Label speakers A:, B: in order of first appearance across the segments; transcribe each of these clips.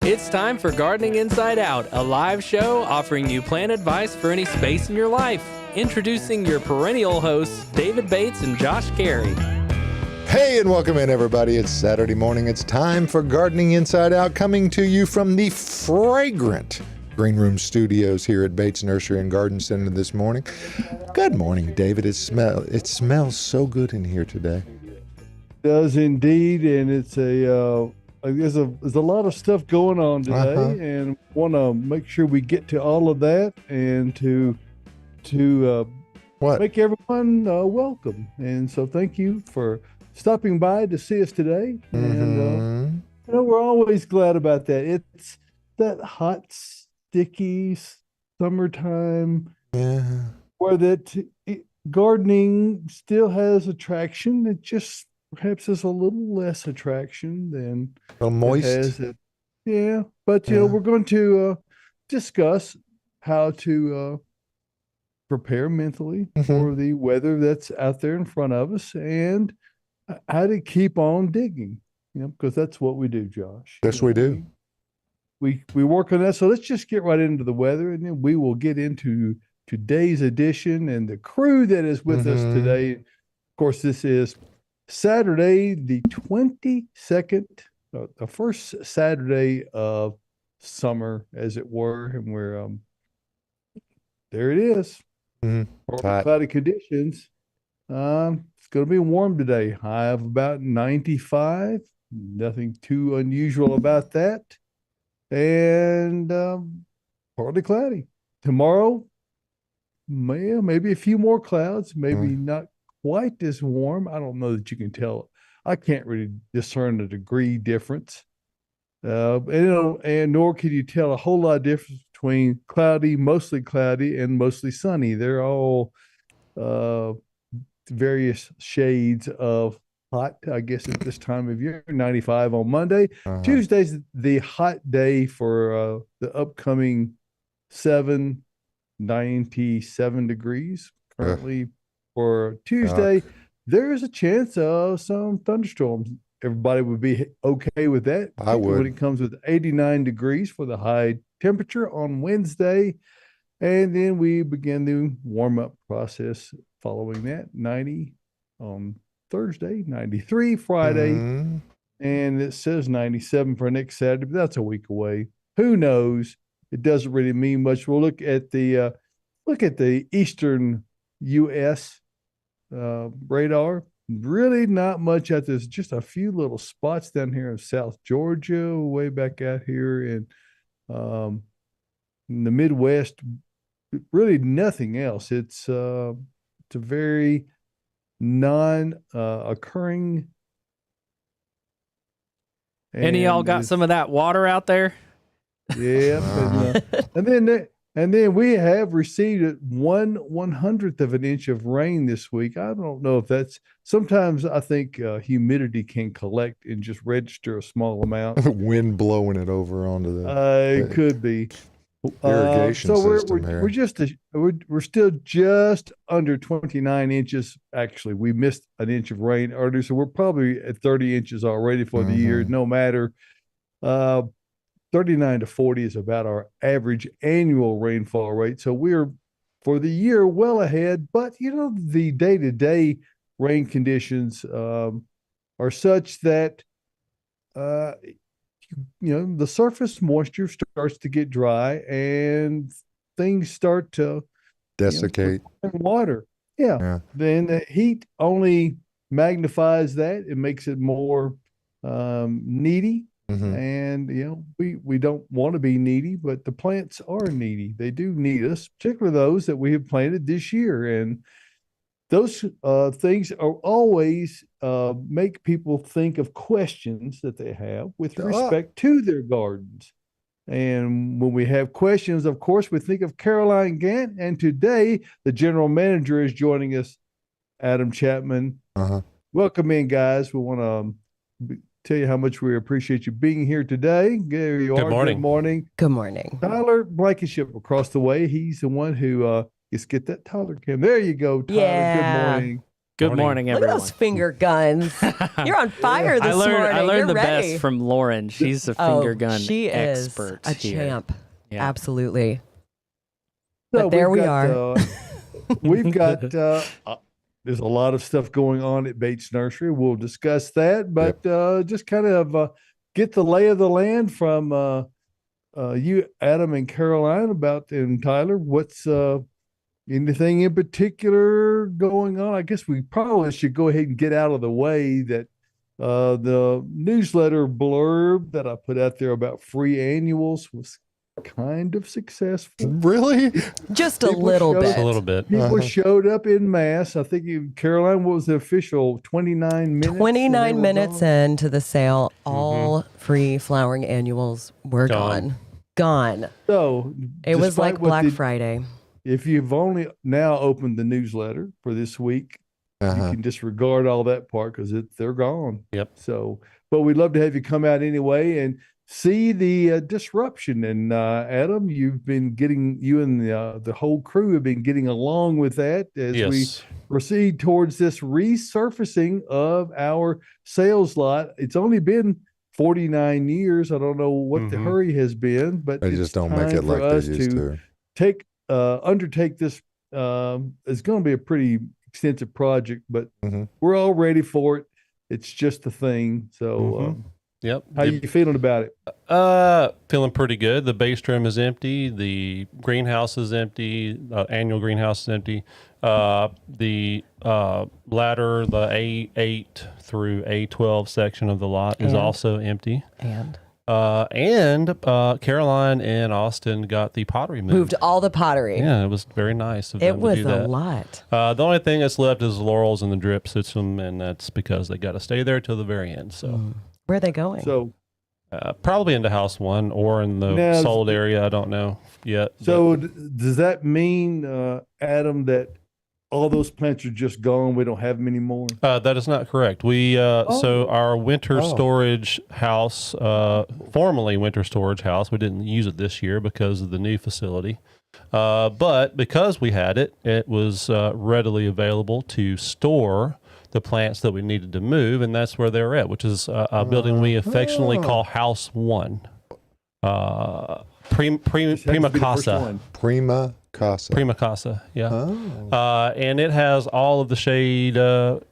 A: It's time for Gardening Inside Out, a live show offering you plant advice for any space in your life. Introducing your perennial hosts, David Bates and Josh Carey.
B: Hey, and welcome in, everybody. It's Saturday morning. It's time for Gardening Inside Out, coming to you from the fragrant Green Room Studios here at Bates Nursery and Garden Center this morning. Good morning, David. It smells so good in here today.
C: It does indeed, and it's there's a lot of stuff going on today, and want to make sure we get to all of that and to make everyone welcome. And so thank you for stopping by to see us today. And we're always glad about that. It's that hot, sticky summertime where gardening still has attraction. It just perhaps is a little less attraction than
B: a little moist.
C: But we're going to discuss how to prepare mentally for the weather that's out there in front of us, and how to keep on digging. Because that's what we do, Josh.
B: Yes, we do.
C: We work on that. So let's just get right into the weather, and then we will get into today's edition and the crew that is with us today. Of course, this is Saturday, the 22nd, the first Saturday of summer, as it were, and we're there it is. Cloudy conditions. It's going to be warm today. High of about 95. Nothing too unusual about that. And partly cloudy. Tomorrow, maybe a few more clouds. Maybe not quite as warm. I don't know that you can tell. I can't really discern the degree difference. And nor can you tell a whole lot of difference between mostly cloudy, and mostly sunny. They're all various shades of hot, I guess, at this time of year. 95 on Monday. Tuesday's the hot day for the upcoming 97 degrees currently. For Tuesday, there is a chance of some thunderstorms. Everybody would be okay with that.
B: I would.
C: When it comes with 89 degrees for the high temperature on Wednesday. And then we begin the warm-up process following that. 90 on Thursday, 93 Friday, and it says 97 for next Saturday, but that's a week away. Who knows? It doesn't really mean much. We'll look at the eastern U.S. Radar. Really not much out there. There's just a few little spots down here in South Georgia, way back out here in the Midwest. Really nothing else. It's a very non-occurring.
A: Any of y'all got some of that water out there?
C: Yeah. And then we have received 1/100th of an inch of rain this week. I don't know if that's, sometimes I think humidity can collect and just register a small amount.
B: Wind blowing it over onto the
C: it could be
B: irrigation system here.
C: We're still just under 29 inches. Actually, we missed an inch of rain earlier, so we're probably at 30 inches already for the year. No matter. 39 to 40 is about our average annual rainfall rate. So we're, for the year, well ahead. But, the day-to-day rain conditions are such that, the surface moisture starts to get dry and things start to
B: desiccate.
C: Water. Yeah. Then the heat only magnifies that. It makes it more needy. And we don't want to be needy, but the plants are needy. They do need us, particularly those that we have planted this year. And those things are always make people think of questions that they have with respect to their gardens. And when we have questions, of course, we think of Caroline Gant. And today, the general manager is joining us, Adam Chapman. Welcome in, guys. We want to tell you how much we appreciate you being here today. There you are.
A: Morning.
C: Good morning.
D: Good morning.
C: Tyler Blankenship across the way. He's the one who, let's get that Tyler cam. There you go, Tyler.
D: Yeah.
C: Good morning.
A: Good morning,
D: Look at
A: everyone.
D: those finger guns. You're on fire this morning.
A: I learned
D: You're
A: the
D: ready.
A: best from Lauren. She's a finger gun
D: she
A: expert
D: is a
A: here.
D: champ.
A: Yeah.
D: Absolutely.
C: So
D: But there we
C: we've
D: are.
C: got, we've got, there's a lot of stuff going on at Bates Nursery. We'll discuss that, but just kind of get the lay of the land from you, Adam and Caroline, and Tyler. What's anything in particular going on? I guess we probably should go ahead and get out of the way that the newsletter blurb that I put out there about free annuals was kind of successful.
B: Really?
D: Just a
C: People
D: little
C: showed-
D: bit.
E: Just a little bit.
C: People showed up in mass. I think Caroline, what was the official 29 minutes?
D: 29 minutes
C: gone?
D: into the sale, all free flowering annuals were
E: Gone.
D: Gone.
C: So
D: It was
C: despite
D: like
C: what
D: Black
C: the-
D: Friday.
C: If you've only now opened the newsletter for this week, you can disregard all that part because they're gone.
E: Yep.
C: So, but we'd love to have you come out anyway and see the disruption. And Adam, you and the whole crew have been getting along with that as we
E: Yes.
C: proceed towards this resurfacing of our sales lot. It's only been 49 years. I don't know what the hurry has been, but
B: They
C: it's
B: just don't make
C: time
B: it
C: for
B: like they
C: us
B: used to.
C: undertake this. It's going to be a pretty extensive project, but
B: Mhm.
C: we're all ready for it. It's just a thing. So,
E: Yep.
C: how you feeling about it?
E: Feeling pretty good. The base trim is empty. The greenhouse is empty. Annual greenhouse is empty. The ladder, the A8 through A12 section of the lot is
D: And?
E: also empty.
D: And
E: And Caroline and Austin got the pottery
D: moved all the pottery.
E: Yeah, it was very nice of
D: It
E: them to
D: was
E: do
D: a
E: that.
D: lot.
E: The only thing that's left is the laurels and the drip system, and that's because they got to stay there till the very end. So
D: Where are they going?
C: So,
E: probably into house one or in the
C: Now,
E: sold area. I don't know yet.
C: so does that mean, Adam, that all those plants are just gone? We don't have them anymore?
E: That is not correct. We so our winter storage house, formerly winter storage house, we didn't use it this year because of the new facility. But because we had it, it was readily available to store the plants that we needed to move, and that's where they're at, which is a building we affectionately call House One. Prima
C: This happens to be the first
E: Casa.
C: one.
B: Prima Casa.
E: Prima Casa, yeah.
B: Oh.
E: And it has all of the shade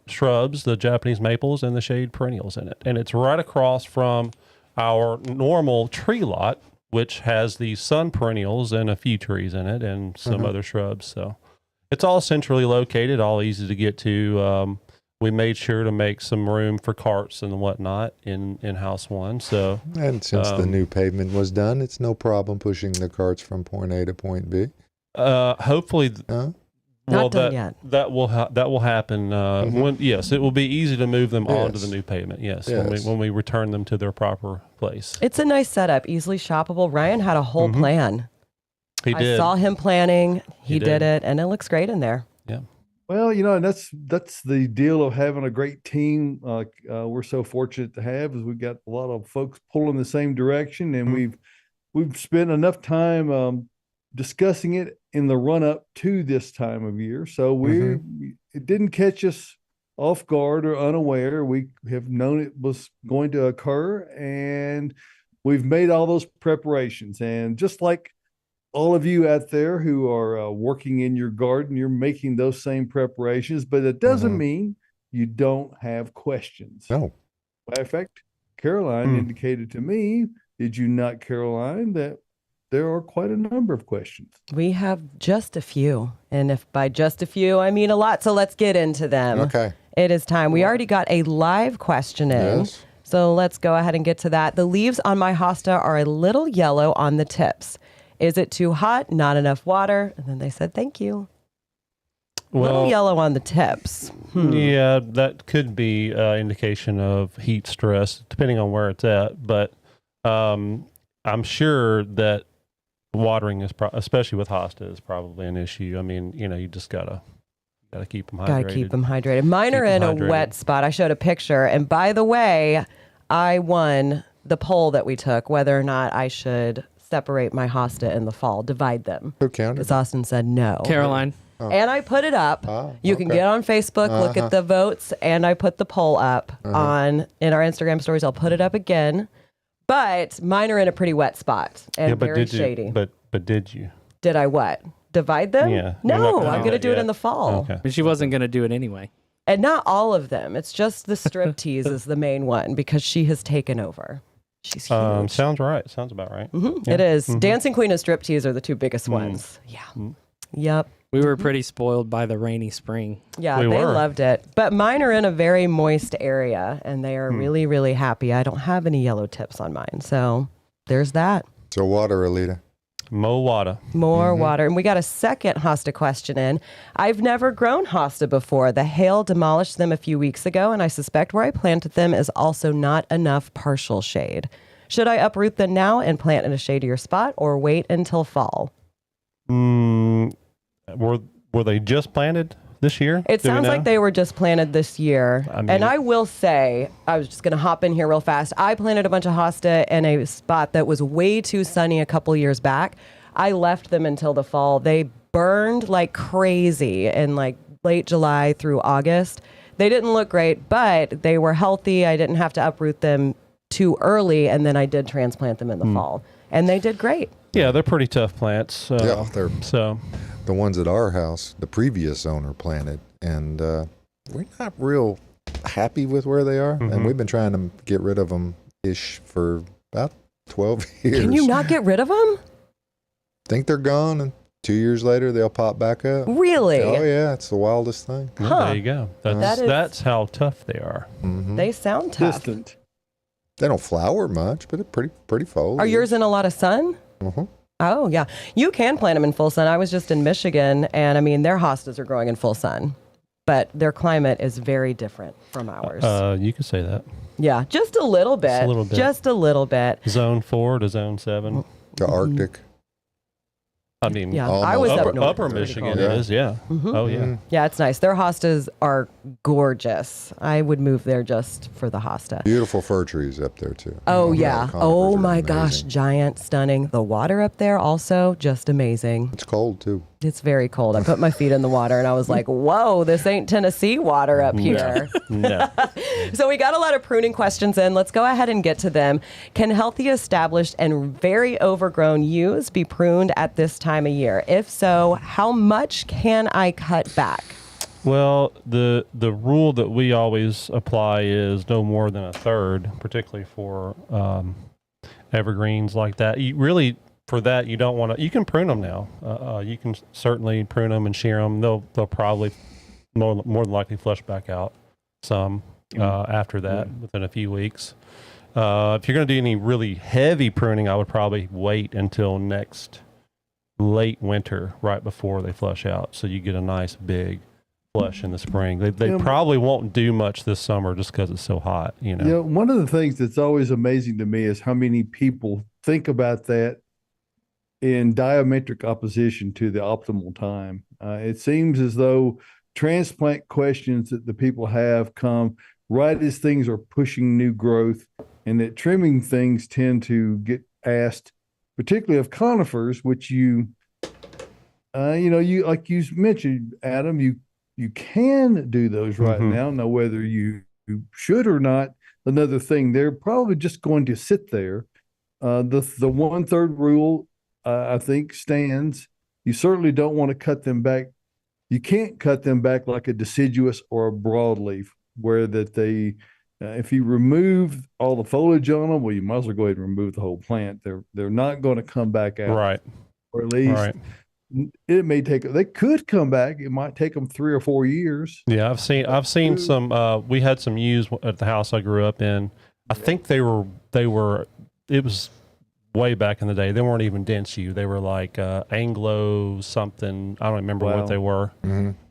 E: shrubs, the Japanese maples, and the shade perennials in it. And it's right across from our normal tree lot, which has the sun perennials and a few trees in it and some other shrubs. So it's all centrally located, all easy to get to. We made sure to make some room for carts and whatnot in House One. So
B: And since the new pavement was done, it's no problem pushing the carts from point A to point B.
E: hopefully,
B: Huh?
E: well,
D: Not done
E: that
D: yet.
E: that will happen. When yes, it will be easy to move them onto the
B: Yes.
E: new pavement. Yes,
B: Yes.
E: when we return them to their proper place.
D: It's a nice setup, easily shoppable. Ryan had a whole plan.
E: He did.
D: I saw him planning. He
E: did.
D: did it, and it looks great in there.
E: Yeah.
C: Well, and that's the deal of having a great team like we're so fortunate to have, is we've got a lot of folks pulling the same direction, and we've spent enough time discussing it in the run up to this time of year. So it didn't catch us off guard or unaware. We have known it was going to occur, and we've made all those preparations. And just like all of you out there who are working in your garden, you're making those same preparations, but it doesn't mean you don't have questions.
B: No.
C: Matter of fact, Caroline indicated to me, did you not, Caroline, that there are quite a number of questions?
D: We have just a few. And if by just a few, I mean a lot. So let's get into them.
B: Okay.
D: It is time. We already got a live question in.
B: Yes.
D: So let's go ahead and get to that. The leaves on my hosta are a little yellow on the tips. Is it too hot? Not enough water? And then they said, thank you. Little yellow on the tips.
E: Yeah, that could be indication of heat stress, depending on where it's at. But I'm sure that watering is, especially with hosta, is probably an issue. I mean, you just gotta keep them hydrated.
D: Got to keep them hydrated. Mine are in a wet spot. I showed a picture. And by the way, I won the poll that we took, whether or not I should separate my hosta in the fall, divide them.
B: Who counted?
D: Because Austin said no.
A: Caroline.
D: And I put it up. You can get on Facebook, look at the votes, and I put the poll up in our Instagram stories. I'll put it up again. But mine are in a pretty wet spot and very shady.
E: But did you?
D: Did I what? Divide them?
E: Yeah.
D: No, I'm going to do it in the fall.
E: Okay.
A: But she wasn't going to do it anyway.
D: And not all of them. It's just the striptease is the main one because she has taken over. She's huge.
E: Sounds right. Sounds about right.
D: It is. Dancing Queen and striptease are the two biggest ones. Yeah. Yep.
A: We were pretty spoiled by the rainy spring.
D: Yeah,
E: We
D: they
E: were.
D: loved it. But mine are in a very moist area, and they are really, really happy. I don't have any yellow tips on mine. So there's that.
B: So water, Alita.
E: Mo water.
D: More water. And we got a second hosta question in. I've never grown hosta before. The hail demolished them a few weeks ago, and I suspect where I planted them is also not enough partial shade. Should I uproot them now and plant in a shadier spot or wait until fall?
E: Were they just planted this year?
D: It sounds like they were just planted this year.
E: I mean-
D: and I will say, I was just going to hop in here real fast. I planted a bunch of hosta in a spot that was way too sunny a couple years back. I left them until the fall. They burned like crazy in like late July through August. They didn't look great, but they were healthy. I didn't have to uproot them too early, and then I did transplant them in the fall. And they did great.
E: Yeah, they're pretty tough plants.
B: Yeah, they're
E: So
B: the ones at our house, the previous owner planted, and we're not real happy with where they are. And we've been trying to get rid of them for about 12 years.
D: Can you not get rid of them?
B: Think they're gone, and 2 years later they'll pop back up.
D: Really?
B: Oh yeah, it's the wildest thing.
E: well, there you go.
D: That is-
E: That's how tough they are.
D: They sound tough.
C: Distant.
B: They don't flower much, but they're pretty foliage.
D: Are yours in a lot of sun? Oh, yeah. You can plant them in full sun. I was just in Michigan, and I mean, their hostas are growing in full sun, but their climate is very different from ours.
E: You could say that.
D: Yeah, just a little bit.
E: Just a little bit.
D: Just a little bit.
E: Zone 4 to Zone 7.
B: The Arctic.
E: I mean,
D: Yeah,
B: Almost.
D: I was up north.
E: upper Michigan
B: Yeah.
E: is, yeah. Oh, yeah.
D: Yeah, it's nice. Their hostas are gorgeous. I would move there just for the hosta.
B: Beautiful fir trees up there too.
D: Oh,
B: The
D: yeah.
B: conifers
D: Oh,
B: are
D: my
B: amazing.
D: gosh. Giant, stunning. The water up there also just amazing.
B: It's cold too.
D: It's very cold. I put my feet in the water and I was like, whoa, this ain't Tennessee water up here.
E: No.
D: So we got a lot of pruning questions in. Let's go ahead and get to them. Can healthy, established, and very overgrown yews be pruned at this time of year? If so, how much can I cut back?
E: Well, the rule that we always apply is no more than a third, particularly for evergreens like that. You really, for that, you don't want to. You can prune them now. You can certainly prune them and shear them. They'll probably more than likely flush back out some after that within a few weeks. If you're going to do any really heavy pruning, I would probably wait until next late winter, right before they flush out, so you get a nice big flush in the spring. They probably won't do much this summer just because it's so hot. You know.
C: Yeah, one of the things that's always amazing to me is how many people think about that in diametric opposition to the optimal time. It seems as though transplant questions that the people have come right as things are pushing new growth, and that trimming things tend to get asked, particularly of conifers, which you like you mentioned, Adam, you can do those right now. Now, whether you should or not, another thing. They're probably just going to sit there. The 1/3 rule, I think, stands. You certainly don't want to cut them back. You can't cut them back like a deciduous or a broadleaf, where that they, if you remove all the foliage on them, well, you might as well go ahead and remove the whole plant. They're not going to come back out,
E: Right.
C: or at least
E: Right.
C: it may take. They could come back. It might take them 3 or 4 years.
E: Yeah, I've seen some. We had some yews at the house I grew up in. I think they were. It was way back in the day. They weren't even dense yew. They were like Anglo something. I don't remember what they were.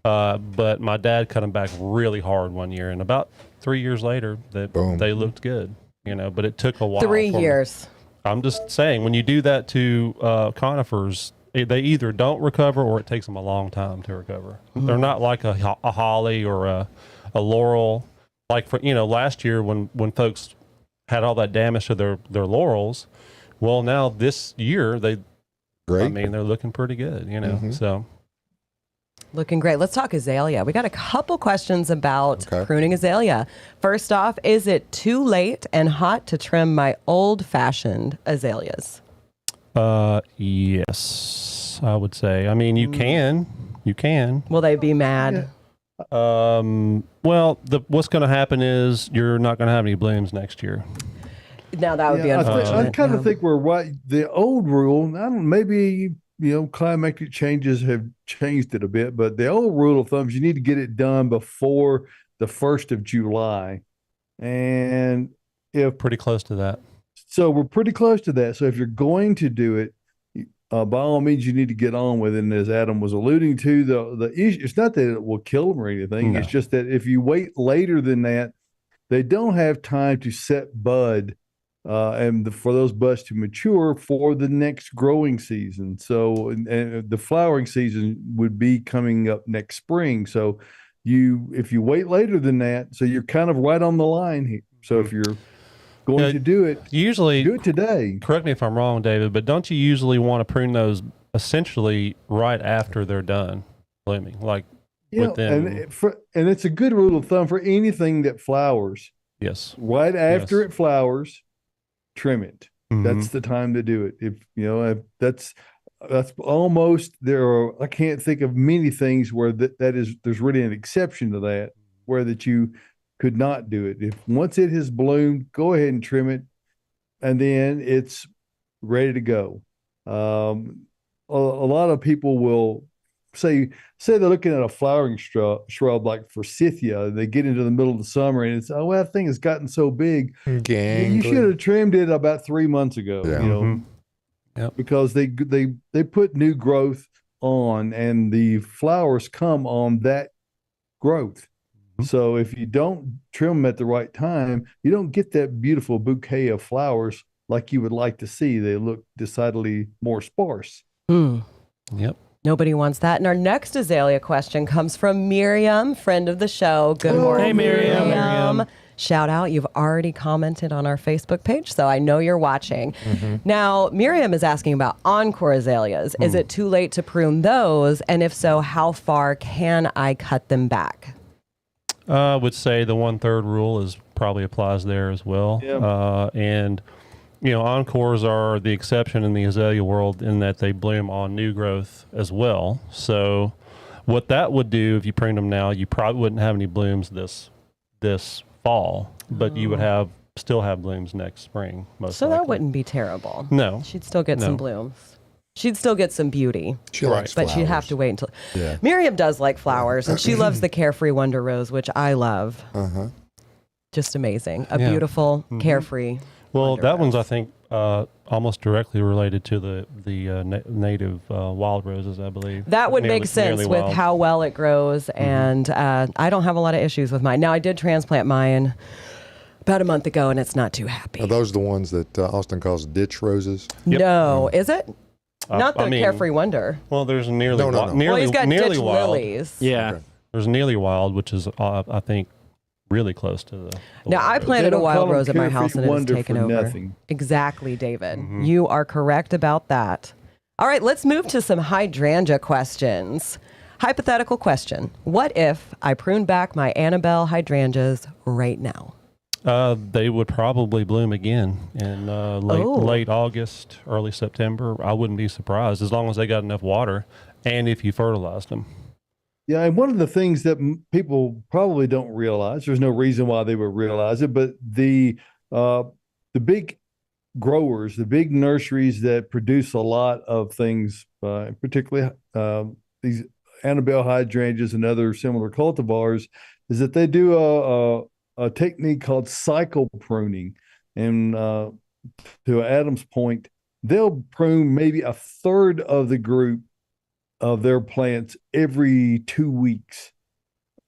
E: But my dad cut them back really hard one year, and about 3 years later, they looked good. You know, but it took a while.
D: 3 years.
E: I'm just saying, when you do that to conifers, they either don't recover or it takes them a long time to recover. They're not like a holly or a laurel. Like for last year when folks had all that damage to their laurels, well, now this year
B: Great.
E: they're looking pretty good. So
D: Looking great. Let's talk azalea. We got a couple questions about
B: Okay.
D: pruning azalea. First off, is it too late and hot to trim my old-fashioned azaleas?
E: Yes, I would say. I mean, you can.
D: Will they be mad?
E: Well, what's going to happen is you're not going to have any blooms next year.
D: Now that would be unfortunate.
C: I kind of
D: yeah.
C: think we're right. The old rule, maybe, climatic changes have changed it a bit, but the old rule of thumb is you need to get it done before the 1st of July. And
E: Pretty close to that.
C: so we're pretty close to that. So if you're going to do it, by all means, you need to get on with it. And as Adam was alluding to, the issue, it's not that it will kill them or anything.
E: No.
C: It's just that if you wait later than that, they don't have time to set bud for those buds to mature for the next growing season. So and the flowering season would be coming up next spring. So if you wait later than that, so you're kind of right on the line here. So if you're going to do it,
E: Usually,
C: do it today.
E: correct me if I'm wrong, David, but don't you usually want to prune those essentially right after they're done blooming? Like within.
C: And it's a good rule of thumb for anything that flowers.
E: Yes.
C: Right after
E: Yes.
C: it flowers, trim it.
E: Mhm.
C: That's the time to do it. If that's almost I can't think of many things where there's really an exception to that, where that you could not do it. If once it has bloomed, go ahead and trim it, and then it's ready to go. A lot of people will say they're looking at a flowering shrub like forsythia. They get into the middle of the summer and it's, that thing has gotten so big. You should have trimmed it about 3 months ago.
B: Yeah.
E: Mhm. Yep.
C: Because they put new growth on, and the flowers come on that growth.
E: Mhm.
C: So if you don't trim them at the right time, you don't get that beautiful bouquet of flowers like you would like to see. They look decidedly more sparse.
E: Yep.
D: Nobody wants that. And our next azalea question comes from Miriam, friend of the show. Good morning,
A: Hey, Miriam.
D: Shout out. You've already commented on our Facebook page, so I know you're watching. Now, Miriam is asking about encore azaleas. Is it too late to prune those? And if so, how far can I cut them back?
E: I would say the 1/3 rule probably applies there as well.
C: Yeah.
E: And encores are the exception in the azalea world in that they bloom on new growth as well. So what that would do if you prune them now, you probably wouldn't have any blooms this fall, but you would still have blooms next spring.
D: So that wouldn't be terrible.
E: No.
D: She'd still get some
E: No.
D: blooms. She'd still get some beauty.
B: She likes
D: But she'd have
B: flowers.
D: to wait until.
B: Yeah.
D: Miriam does like flowers, and she loves the Carefree Wonder Rose, which I love.
B: Uh-huh.
D: Just amazing. A
E: Yeah.
D: beautiful, carefree.
E: Well,
D: Wonder
E: that one's, I
D: Rose.
E: think, almost directly related to the native wild roses, I believe.
D: That would make
E: Nearly
D: sense with
E: wild.
D: how well it grows, and I don't have a lot of issues with mine. Now, I did transplant mine about a month ago, and it's not too happy.
B: Are those the ones that Austin calls ditch roses?
E: Yep.
D: No, is it? Not the
E: I mean,
D: Carefree Wonder.
E: Well, there's nearly
B: No, no,
E: wild.
B: no.
E: Nearly,
D: Well, he's got
E: nearly
D: ditch
E: wild.
D: lilies.
A: Yeah.
B: Okay.
E: There's nearly wild, which is I think really close to the.
D: Now, I
E: wild rose.
D: planted
C: They
D: a
C: don't
D: wild
C: call 'em
D: rose at my
C: Carefree
D: house, and it has
C: Wonder
D: taken
C: for
D: over.
C: nothing.
D: Exactly, David. You are correct about that. All right, let's move to some hydrangea questions. Hypothetical question. What if I prune back my Annabelle hydrangeas right now?
E: They would probably bloom again in late August, early September. I wouldn't be surprised as long as they got enough water and if you fertilized them.
C: Yeah, and one of the things that people probably don't realize, there's no reason why they would realize it, but the big growers, the big nurseries that produce a lot of things, particularly these Annabelle hydrangeas and other similar cultivars, is that they do a technique called cycle pruning. And to Adam's point, they'll prune maybe a third of the group of their plants every 2 weeks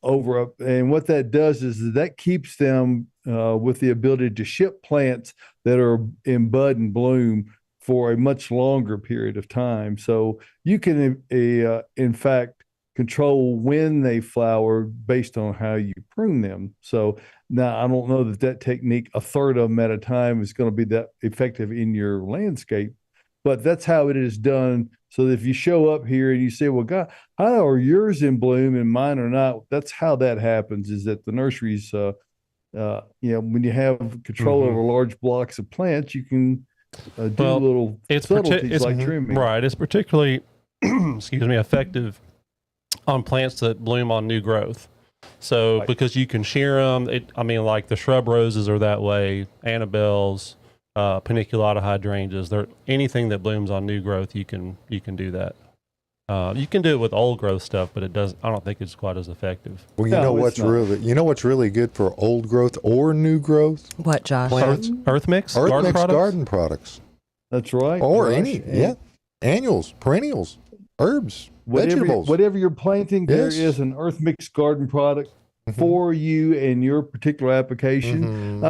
C: and what that does is that keeps them with the ability to ship plants that are in bud and bloom for a much longer period of time. So you can in fact control when they flower based on how you prune them. So now I don't know that technique, a third of them at a time, is going to be that effective in your landscape. but that's how it is done. So that if you show up here and you say, well, God, how are yours in bloom and mine are not? That's how that happens, is that the nurseries, you know, when you have control over large blocks of plants, you can do little subtleties like trimming.
E: Right. It's particularly, excuse me, effective on plants that bloom on new growth. So because you can shear them, like the shrub roses are that way, Annabelles, paniculata hydrangeas, anything that blooms on new growth, you can do that. You can do it with old growth stuff, but I don't think it's quite as effective.
B: Well, you know what's really good for old growth or new growth?
D: What, Josh?
B: Plants?
E: Earthmix?
B: Earthmix garden products.
C: That's right.
B: Or annuals, perennials, herbs, vegetables.
C: Whatever you're planting, there is an Earthmix garden product for you and your particular application.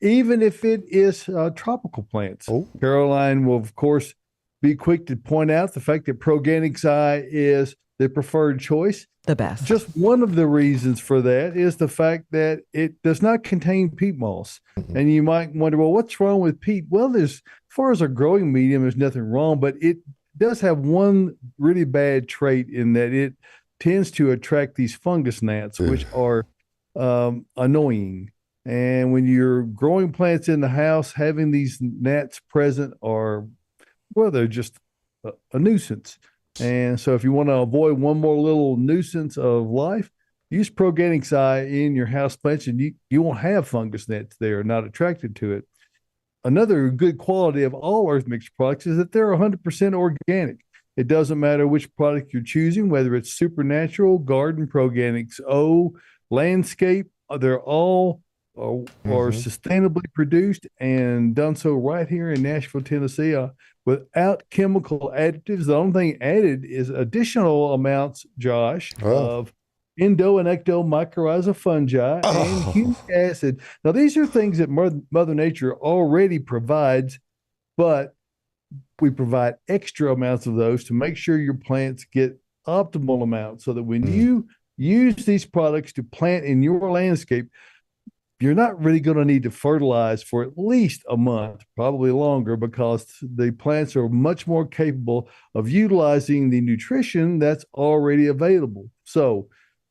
C: Even if it is tropical plants. Caroline will, of course, be quick to point out the fact that Proganics is the preferred choice.
D: The best.
C: Just one of the reasons for that is the fact that it does not contain peat moss. And you might wonder, well, what's wrong with peat? Well, as far as a growing medium, there's nothing wrong, but it does have one really bad trait in that it tends to attract these fungus gnats, which are annoying. And when you're growing plants in the house, having these gnats present they're just a nuisance. And so if you want to avoid one more little nuisance of life, use Proganics in your house plants, and you won't have fungus gnats there, not attracted to it. Another good quality of all Earthmix products is that they're 100% organic. It doesn't matter which product you're choosing, whether it's Supernatural, Garden, Proganics, Landscape, they're all are sustainably produced and done so right here in Nashville, Tennessee, without chemical additives. The only thing added is additional amounts, Josh, of endo and ecto mycorrhiza fungi and humic acid. Now, these are things that Mother Nature already provides, but we provide extra amounts of those to make sure your plants get optimal amounts, so that when you use these products to plant in your landscape, you're not really going to need to fertilize for at least a month, probably longer, because the plants are much more capable of utilizing the nutrition that's already available. So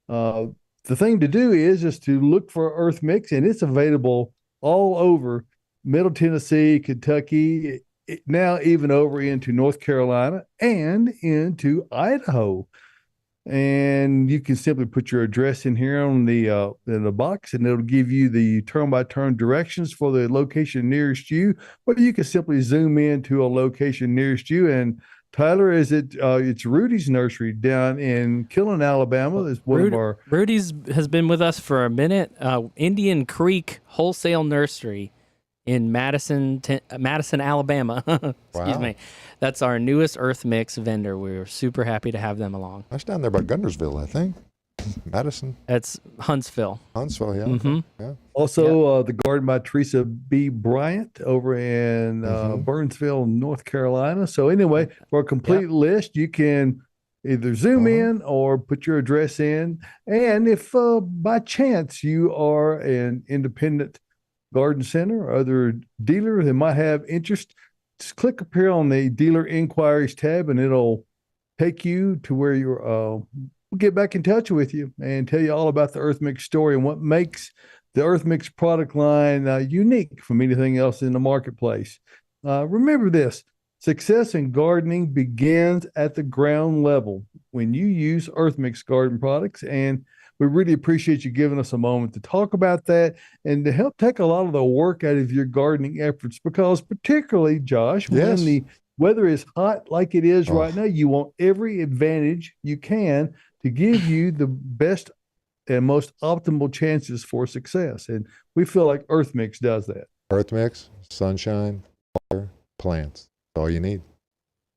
C: the thing to do is to look for Earthmix, and it's available all over Middle Tennessee, Kentucky, now even over into North Carolina and into Idaho. And you can simply put your address in here in the box, and it'll give you the turn-by-turn directions for the location nearest you. Or you can simply zoom in to a location nearest you. And Tyler, it's Rudy's nursery down in Killen, Alabama. Is one of our
A: Rudy's has been with us for a minute. Indian Creek Wholesale Nursery in Madison, Alabama. Excuse me. That's our newest Earthmix vendor. We're super happy to have them along.
B: That's down there by Guntersville, I think. Madison.
A: That's Huntsville.
B: Huntsville, yeah. Yeah.
C: Also, the garden by Teresa B. Bryant over in Burnsville, North Carolina. So anyway, for a complete list, you can either zoom in or put your address in. And if by chance you are an independent garden center or other dealer that might have interest, just click up here on the dealer inquiries tab, and it'll take you to where we'll get back in touch with you and tell you all about the Earthmix story and what makes the Earthmix product line unique from anything else in the marketplace. Remember this: success in gardening begins at the ground level when you use Earthmix garden products, and we really appreciate you giving us a moment to talk about that and to help take a lot of the work out of your gardening efforts, because particularly, Josh, when the weather is hot like it is right now, you want every advantage you can to give you the best and most optimal chances for success. And we feel like Earthmix does that.
B: Earthmix, sunshine, water, plants. That's all you need.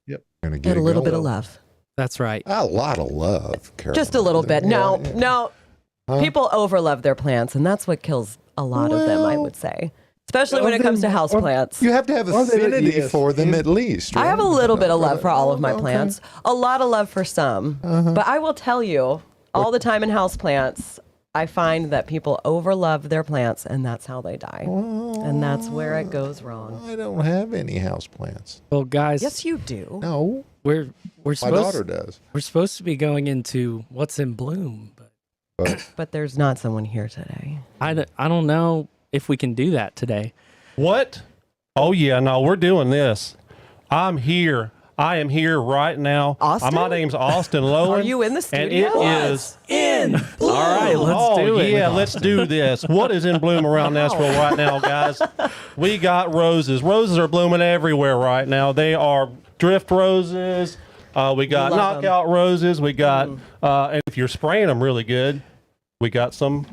C: Yep.
B: And a
D: little bit of love.
A: That's right.
B: A lot of love, Carol.
D: Just a little bit. No. People overlove their plants, and that's what kills a lot of them, I would say. Especially when it comes to house plants.
B: You have to have affinity for them at least. Right?
D: I have a little bit of love for all of my plants. A lot of love for some. But I will tell you, all the time in house plants, I find that people overlove their plants, and that's how they die. And that's where it goes wrong.
B: I don't have any house plants.
A: Well, guys,
D: Yes, you do.
B: No,
A: we're
B: my
A: supposed
B: daughter does.
A: we're supposed to be going into what's in bloom, but
D: But there's not someone here today.
A: I don't know if we can do that today.
E: What? Oh yeah, no, we're doing this. I'm here. I am here right now.
D: Austin?
E: My name's Austin Lowen.
D: Are you in the studio?
E: And it is
A: In bloom. All right, let's do it.
E: Yeah, let's do this. What is in bloom around Nashville right now, guys? We got roses. Roses are blooming everywhere right now. They are drift roses. We got
D: Love 'em.
E: knockout roses. We got, and if you're spraying them really good, we got some,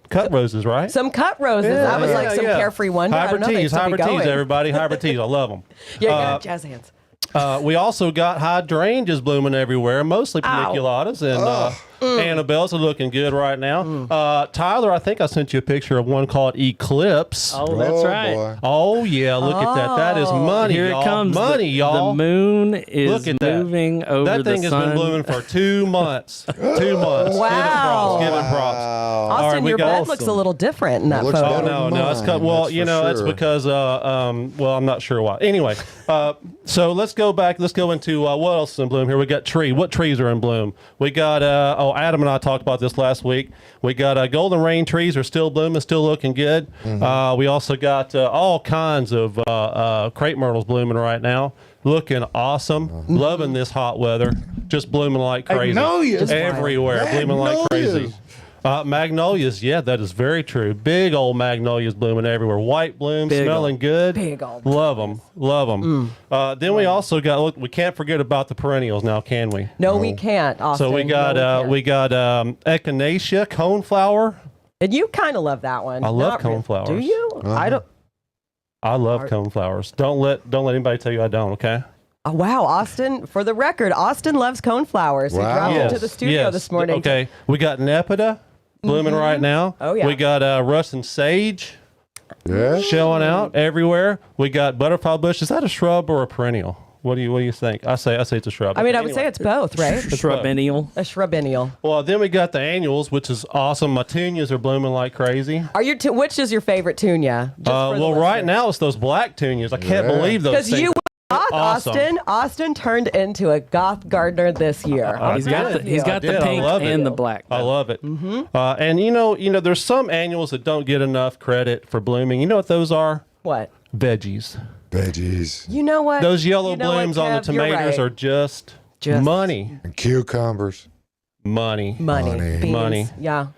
E: cut roses, right?
D: Some cut roses. That was like some carefree wonder. I don't know. They'd
E: Hybrid
D: still be
E: teas,
D: going.
E: everybody. Hybrid teas. I love them.
D: Yeah, jazz hands.
E: We also got hydrangeas blooming everywhere, mostly paniculatas, and Annabelle's are looking good right now. Tyler, I think I sent you a picture of one called Eclipse.
A: Oh, that's right.
B: Boy.
E: Oh, yeah, look at that. That is money,
A: Here
E: y'all.
A: it comes.
E: Money, y'all.
A: The moon is
E: Look at that.
A: moving over
E: That thing
A: the
E: has
A: sun.
E: been blooming for 2 months. 2 months.
D: Wow.
E: Give it props.
B: Wow.
D: Austin,
E: right, we
D: your
E: got
D: bed looks a little different in that
B: looks
D: photo.
E: Oh
B: better.
E: no, it's cut.
B: Mine,
E: Well,
B: that's
E: you
B: for
E: know, it's
B: sure.
E: because well, I'm not sure why. Anyway, so let's go back. Let's go into what else is in bloom here. We got tree. What trees are in bloom? We got Adam and I talked about this last week. We got golden rain trees are still blooming, still looking good. We also got all kinds of crepe myrtles blooming right now, looking awesome. Loving this hot weather, just blooming like crazy.
C: Magnolias.
E: Everywhere, blooming like crazy.
B: Magnolias.
E: Magnolias, yeah, that is very true. Big old magnolias blooming everywhere. White bloom,
A: Big
E: smelling good.
D: Big old.
E: Love them, love them. Then we also got. Look, we can't forget about the perennials now, can we?
D: No, we can't, Austin.
E: So we got
D: No,
E: we got echinacea coneflower.
D: And you kind of love that one.
E: I love
D: Not really.
E: coneflowers.
D: Do you? I don't.
E: I love coneflowers. Don't let anybody tell you I don't. Okay.
D: Oh, wow, Austin. For the record, Austin loves coneflowers. He
B: Wow.
D: dropped into the studio this morning.
E: Okay. We got nepeta blooming right now.
D: Oh, yeah.
E: We got Russian sage
B: Yeah.
E: showing out everywhere. We got butterfly bush. Is that a shrub or a perennial? What do you think? I say it's a shrub.
D: I mean, I would
E: Anyway.
D: say it's both, right?
A: Shrubbiennial.
D: A shrubbiennial.
E: Well, then we got the annuals, which is awesome. My tunias are blooming like crazy.
D: Are you? Which is your favorite tunia?
E: Well, right now it's those black tunias. I can't
B: Yeah.
E: believe those
D: Because
E: things.
D: you goth,
E: awesome.
D: Austin. Austin turned into a goth gardener this year. I'm
A: He's
D: proud
A: got
D: of
A: the, he's
D: you.
A: got
E: I did.
A: the
E: I
A: pink
E: love it.
A: and the black.
E: I love it. And you know, there's some annuals that don't get enough credit for blooming. You know what those are?
D: What?
E: Veggies.
B: Veggies
D: You know what?
E: Those yellow
D: You know what,
E: blooms on the
D: Kev? You're
E: tomatoes
D: right.
E: are just
D: Just
E: money.
B: and cucumbers.
E: Money.
D: money. Beans.
E: Money.
D: Yeah.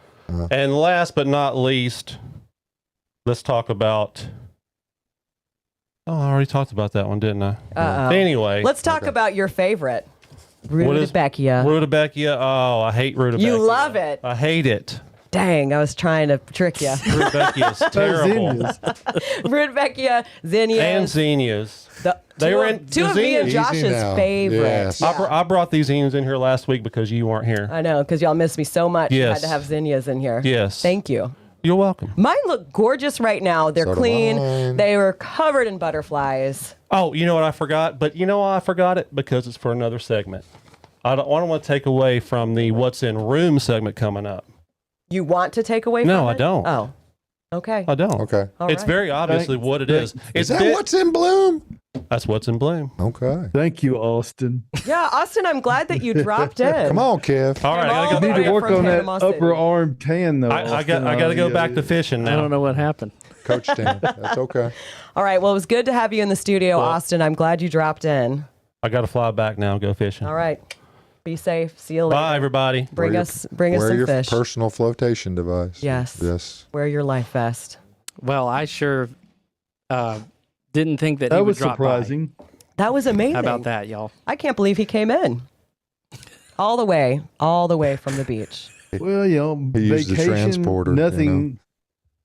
E: And last but not least, let's talk about. Oh, I already talked about that one, didn't I?
D: Uh-oh.
E: Anyway,
D: Let's talk about your favorite.
E: What is-
D: Rudbeckia.
E: Rudbeckia. Oh, I hate Rudbeckia.
D: You love it.
E: I hate it.
D: Dang, I was trying to trick you.
E: Rudbeckia is terrible.
C: Zinnias.
D: Rudbeckia, zinnias.
E: And zinnias.
D: They
E: were
D: were
E: in
D: two
E: the
D: of me and
E: zinnias.
B: Easy
D: Josh's
B: now.
D: favorites.
B: Yes.
E: I brought these zinnias in here last week because you weren't here.
D: I know, because y'all missed me so much. You had
E: Yes.
D: to have zinnias in here.
E: Yes.
D: Thank you.
E: You're welcome.
D: Mine look gorgeous right now. They're
B: So do
D: clean.
B: mine.
D: They were covered in butterflies.
E: Oh, you know what I forgot? But you know why I forgot it? Because it's for another segment. I don't want to take away from the What's in Room segment coming up.
D: You want to take away from
E: No, I
D: it?
E: don't.
D: Oh, okay.
E: I don't.
B: Okay.
D: All
E: It's
D: right.
E: very obviously what it is.
B: Is
E: It's
B: that what's in bloom?
E: That's what's in bloom.
B: Okay.
C: Thank you, Austin.
D: Yeah, Austin, I'm glad that you dropped in.
B: Come on, Kev.
E: All right, I
D: all
E: gotta
C: Need
E: go.
C: to work
D: from
C: on that
D: Panama City.
C: upper arm tan, though.
E: I got to go back to fishing
A: I
E: now.
A: don't know what happened.
B: Coach Dan. That's okay.
D: All right. Well, it was good to have you in the studio,
E: Well-
D: Austin. I'm glad you dropped in.
E: I got to fly back now and go fishing.
D: All right. Be safe. See you later.
E: Bye, everybody.
D: Bring
B: Wear
D: us
B: Wear
D: some
B: your
D: fish.
B: personal flotation device.
D: Yes.
B: Yes.
D: Wear your life vest.
A: Well, I sure didn't think that he
C: That
A: would
C: was
A: drop
C: surprising.
D: That was amazing.
A: by. How about that, y'all?
D: I can't believe he came in. All the way from the beach.
C: Well,
B: He used the
C: vacation,
B: transporter,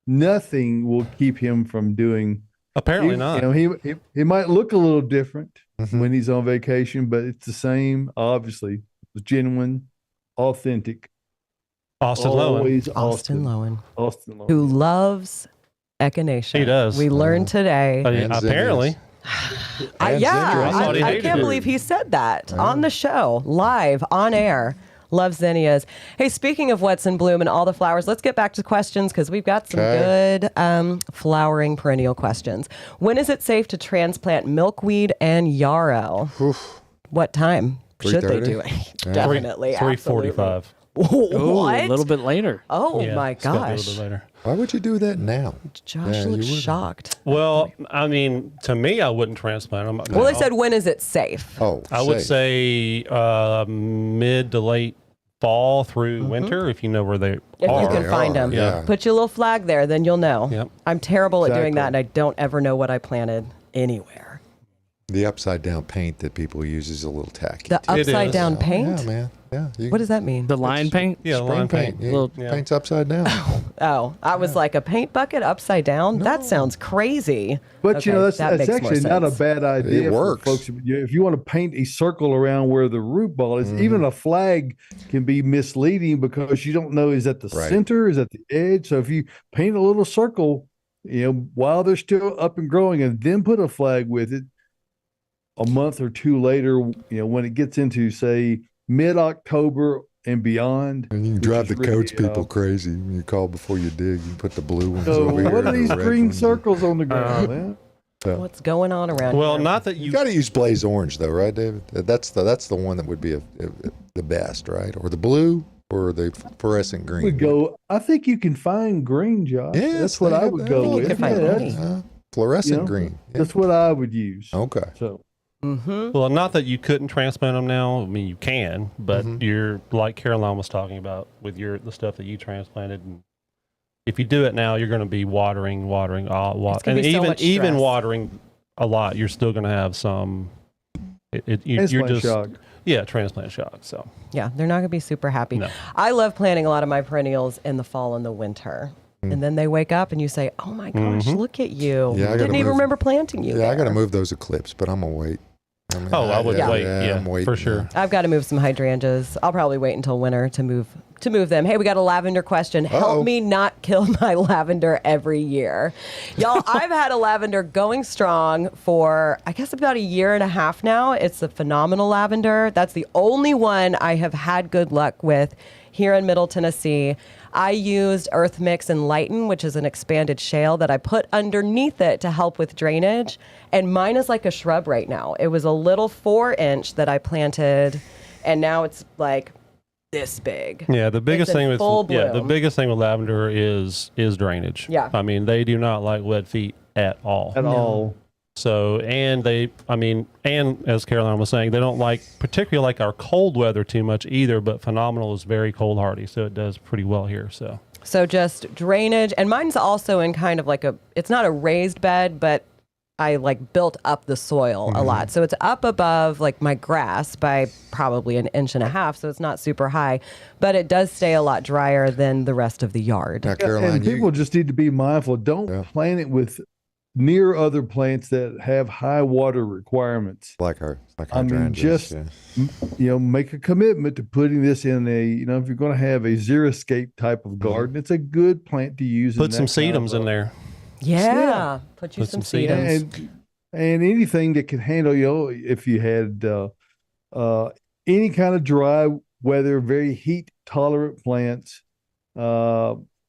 C: nothing will keep him from doing.
E: Apparently not.
C: He might look a little different
B: Mhm.
C: when he's on vacation, but it's the same. Obviously, genuine, authentic.
E: Austin Lowen.
C: Always
D: Austin Lowen,
C: Austin Lowen.
D: who loves echinacea.
E: He does.
D: We learned today.
B: And
E: Apparently.
B: And
D: Yeah,
B: Zinnias.
E: I thought he
D: I
E: hated
D: can't
E: it.
D: believe he said that on the show, live, on air. Love zinnias. Hey, speaking of what's in bloom and all the flowers, let's get back to questions because we've got some good flowering perennial questions. When is it safe to transplant milkweed and yarrow?
B: Oof.
D: What time should they
B: 3:30?
D: do it? Definitely.
E: 3:45.
A: Ooh,
D: What?
A: a little bit later.
D: Oh
E: Yeah,
D: my
E: it's gotta be a
D: gosh.
E: little bit later.
B: Why would you do that now?
D: Josh
B: Yeah,
D: looks
B: you would.
D: shocked.
E: Well, I mean, to me, I wouldn't transplant them.
D: Well, they said, when is it safe?
B: Oh,
E: I would
B: safe.
E: say mid to late fall through winter, if you know where they
D: If
E: are.
D: you can
B: They
D: find
B: are,
D: them.
B: yeah.
D: Put your little flag there, then you'll know.
E: Yep.
D: I'm terrible at doing that, and
C: Exactly.
D: I don't ever know what I planted anywhere.
B: The upside down paint that people use is a little tacky.
D: The
B: too.
E: It
D: upside
E: is.
D: down paint?
B: Yeah, man. Yeah. You,
D: What does that mean?
A: The line paint?
E: Yeah,
B: spray
E: line
B: paint?
E: paint.
B: Yeah,
E: Yeah.
B: Paint's upside down.
D: Oh, I was like, a paint bucket upside down? That sounds crazy.
C: But
D: Okay,
C: that's
D: that makes more
C: actually not a
D: sense.
C: bad idea.
B: It works.
C: For folks. If you want to paint a circle around where the root ball is, even a flag can be misleading because you don't know, is that the
B: Right.
C: center, is that the edge? So if you paint a little circle, while they're still up and growing, and then put a flag with it, a month or two later, when it gets into say mid-October and beyond.
B: And you can
C: which
B: drive
C: is
B: the coach
C: really,
B: people crazy. When you call before you dig, you put the blue ones
C: So
B: over here.
C: what are
B: and the
C: these
B: red
C: green
B: ones.
C: circles on the ground, man?
D: What's going on around
E: Well,
D: here?
E: not that
B: You
E: you
B: got to use blaze orange though, right, David? That's the one that would be the best, right? Or the blue, or the fluorescent green.
C: Would go. I think you can find green, Josh.
B: Yes,
C: That's what
B: they
C: I
B: have
C: would
B: that.
C: go
D: You
C: with.
D: can find
C: Yeah,
D: green.
C: that's,
B: Fluorescent green. Yeah.
C: that's what I would use.
B: Okay.
C: So
E: Well, not that you couldn't transplant them now. I mean, you can, but you're like Caroline was talking about with the stuff that you transplanted. And if you do it now, you're going to be watering,
D: gonna
E: and
D: be so
E: even
D: much
E: even
D: stress.
E: watering a lot, you're still going to have some. You're
C: transplant
E: just
C: shock.
E: transplant shock. So
D: Yeah, they're not going to be super happy.
E: No.
D: I love planting a lot of my perennials in the fall and the winter. And then they wake up and you say, oh my gosh, look at you.
B: Yeah, I gotta
D: Didn't even
B: move-
D: remember planting you.
B: Yeah, I got to
D: there."
B: move those eclipse, but I'm gonna wait.
E: I would wait. Yeah,
B: I'm waiting.
E: for sure.
D: I've got to move some hydrangeas. I'll probably wait until winter to move them. Hey, we got a lavender question.
B: Uh-oh.
D: Help me not kill my lavender every year. Y'all, I've had a lavender going strong for, I guess, about a year and a half now. It's a phenomenal lavender. That's the only one I have had good luck with here in Middle Tennessee. I used Earthmix and Lighten, which is an expanded shale that I put underneath it to help with drainage. And mine is like a shrub right now. It was a little 4-inch that I planted, and now it's like this big.
E: Yeah, the biggest
D: It's in
E: thing with
D: full
E: the
D: bloom.
E: biggest thing with lavender is drainage.
D: Yeah.
E: I mean, they do not like wet feet at all.
C: At all.
E: So, and as Caroline was saying, they don't particularly like our cold weather too much either, but Phenomenal is very cold hardy, so it does pretty well here.
D: So just drainage, and mine's also in kind of like it's not a raised bed, but I built up the soil a lot. So it's up above my grass by probably 1.5 inches. So it's not super high, but it does stay a lot drier than the rest of the yard.
B: Now, Caroline,
C: And people just need to be mindful. Don't
B: Yeah.
C: plant it with near other plants that have high water requirements.
B: like our
C: I mean,
B: hydrangeas,
C: just
B: yeah.
C: make a commitment to putting this in if you're going to have a xeriscape type of garden, it's a good plant to use.
E: Put some sedums in there.
D: Yeah. Put you
E: Put
D: some
E: some
D: sedums.
E: sedums.
C: and anything that can handle if you had any kind of dry weather, very heat tolerant plants,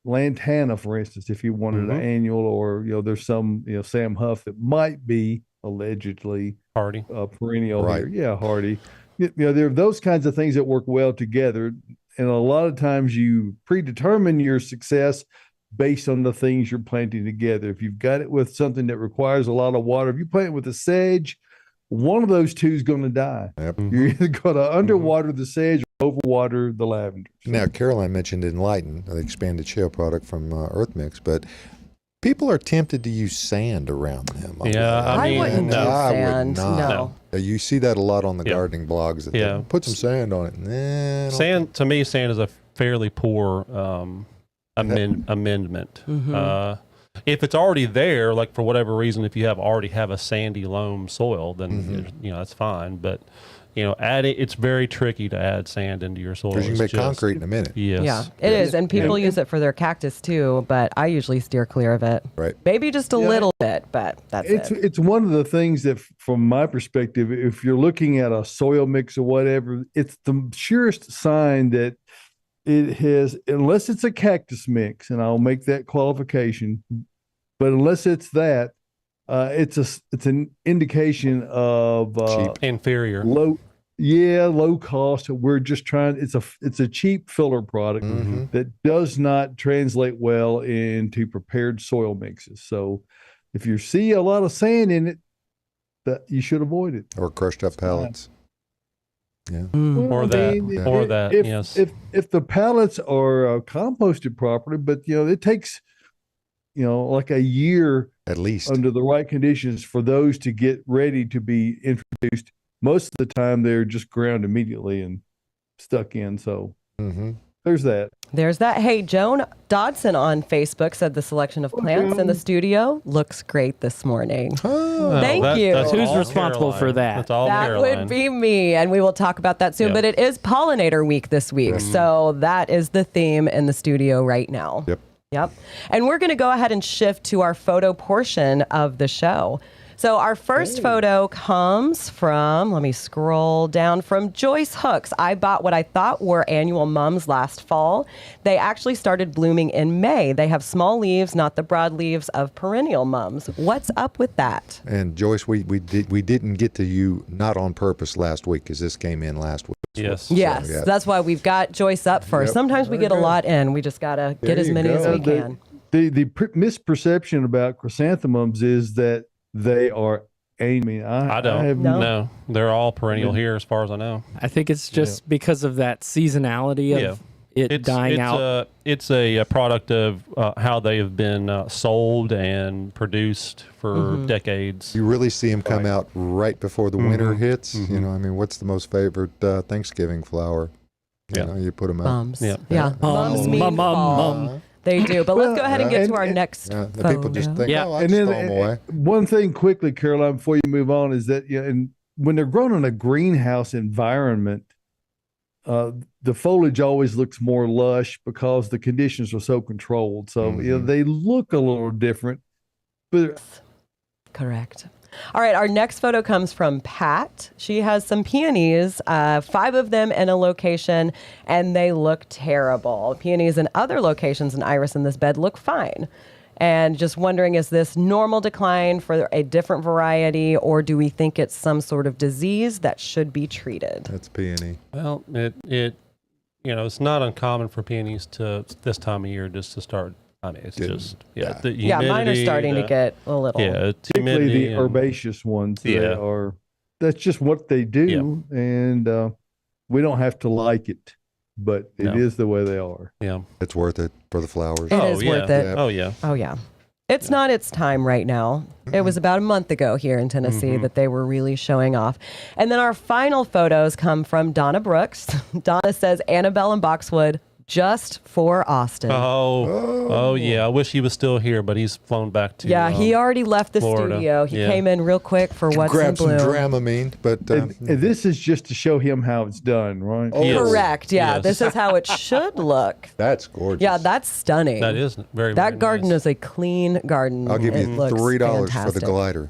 C: lantana, for instance, if you wanted an annual, or there's some Sam Huff that might be allegedly
E: Hardy.
C: perennial
B: Right.
C: here. Yeah, hardy. There are those kinds of things that work well together, and a lot of times you predetermine your success based on the things you're planting together. If you've got it with something that requires a lot of water, if you plant it with a sedge, one of those two is going to die.
B: Yep.
C: You're either going to underwater the sedge or overwater the lavender.
B: Now, Caroline mentioned Enlighten, the expanded shale product from Earthmix, but people are tempted to use sand around them.
E: Yeah,
D: I
E: mean,
D: wouldn't do
E: no.
B: I would
D: sand.
B: not.
D: No.
B: You see that a lot on the
E: Yeah.
B: gardening blogs. That
E: Yeah.
B: they put some sand on it. Nah, I don't
E: Sand, to me, sand is a fairly poor amendment. If it's already there, for whatever reason, if you already have a sandy loam soil, then that's fine. But it's very tricky to add sand into your soil.
B: Because you can make concrete in a minute.
E: Yes.
D: Yeah, it is. And people use it for their cactus too, but I usually steer clear of it.
B: Right.
D: Maybe just a little bit, but that's it.
C: It's one of the things that, from my perspective, if you're looking at a soil mix or whatever, it's the surest sign that it has, unless it's a cactus mix, and I'll make that qualification, but unless it's that, it's an indication of
E: inferior,
C: low cost. We're just trying. It's a cheap filler product that does not translate well into prepared soil mixes. So, if you see a lot of sand in it, that you should avoid it.
B: Or crushed up pellets. Yeah.
E: Or that. Yes.
C: If the pellets are composted properly, but it takes like a year
B: at least
C: under the right conditions for those to get ready to be introduced. Most of the time they're just ground immediately and stuck in. So there's that.
D: Hey, Joan Dodson on Facebook said the selection of plants in the studio looks great this morning. Thank you.
A: Who's responsible for that?
E: That's all
D: That would be me, and we will talk about that soon.
E: Yep.
D: But it is Pollinator Week this week, so that is the theme in the studio right now. Yep. And we're going to go ahead and shift to our photo portion of the show. So our first photo comes from, let me scroll down, from Joyce Hooks. I bought what I thought were annual mums last fall. They actually started blooming in May. They have small leaves, not the broad leaves of perennial mums. What's up with that?
B: And Joyce, we didn't get to you not on purpose last week because this came in last week.
E: Yes.
D: Yes,
B: yeah.
D: That's why we've got Joyce up first. Sometimes we get a lot in. We just got to get as many as we can.
C: The misperception about chrysanthemums is that they are aiming.
E: I don't know. They're all perennial here as far as I know.
A: I think it's just because of that seasonality of it dying out.
E: It's a product of how they have been sold and produced for decades.
B: You really see them come out right before the winter hits. What's the most favorite Thanksgiving flower? You put them out.
D: Mums.
A: Yeah.
D: Mums mean fall. They do. But let's go ahead and get to our next
B: the
D: photo.
B: people just think, I
C: and
B: just
C: then
B: throw them away.
C: One thing quickly, Caroline, before you move on, is that and when they're grown in a greenhouse environment, the foliage always looks more lush because the conditions are so controlled. So they look a little different. But
D: correct. All right, our next photo comes from Pat. She has some peonies, 5 of them in a location, and they look terrible. Peonies in other locations and iris in this bed look fine. And just wondering, is this normal decline for a different variety, or do we think it's some sort of disease that should be treated?
B: That's peony.
E: Well, it's not uncommon for peonies to this time of year just to start. I mean, it's just the humidity,
D: mine are starting to get a little.
E: Yeah,
C: particularly the herbaceous ones. That's just what they do, and we don't have to like it, but it is the way they are.
E: Yeah,
B: it's worth it for the flowers.
D: It is worth it.
B: Yeah.
E: Oh yeah.
D: It's not its time right now. It was about a month ago here in Tennessee that they were really showing off. And then our final photos come from Donna Brooks. Donna says, Annabelle and Boxwood, just for Austin.
E: Oh yeah. I wish he was still here, but he's flown back to
D: he already left the
E: Florida.
D: studio. He came in real quick for what's in
B: Grab
D: bloom.
B: some Dramamine, but
C: and this is just to show him how it's done, right?
D: Correct. Yeah, this is how it should look.
B: That's gorgeous.
D: Yeah, that's stunning.
E: That is very.
D: That
E: very
D: garden
E: nice.
D: is a clean garden.
B: I'll give you
D: It looks
B: $3 for the
D: fantastic.
B: glider.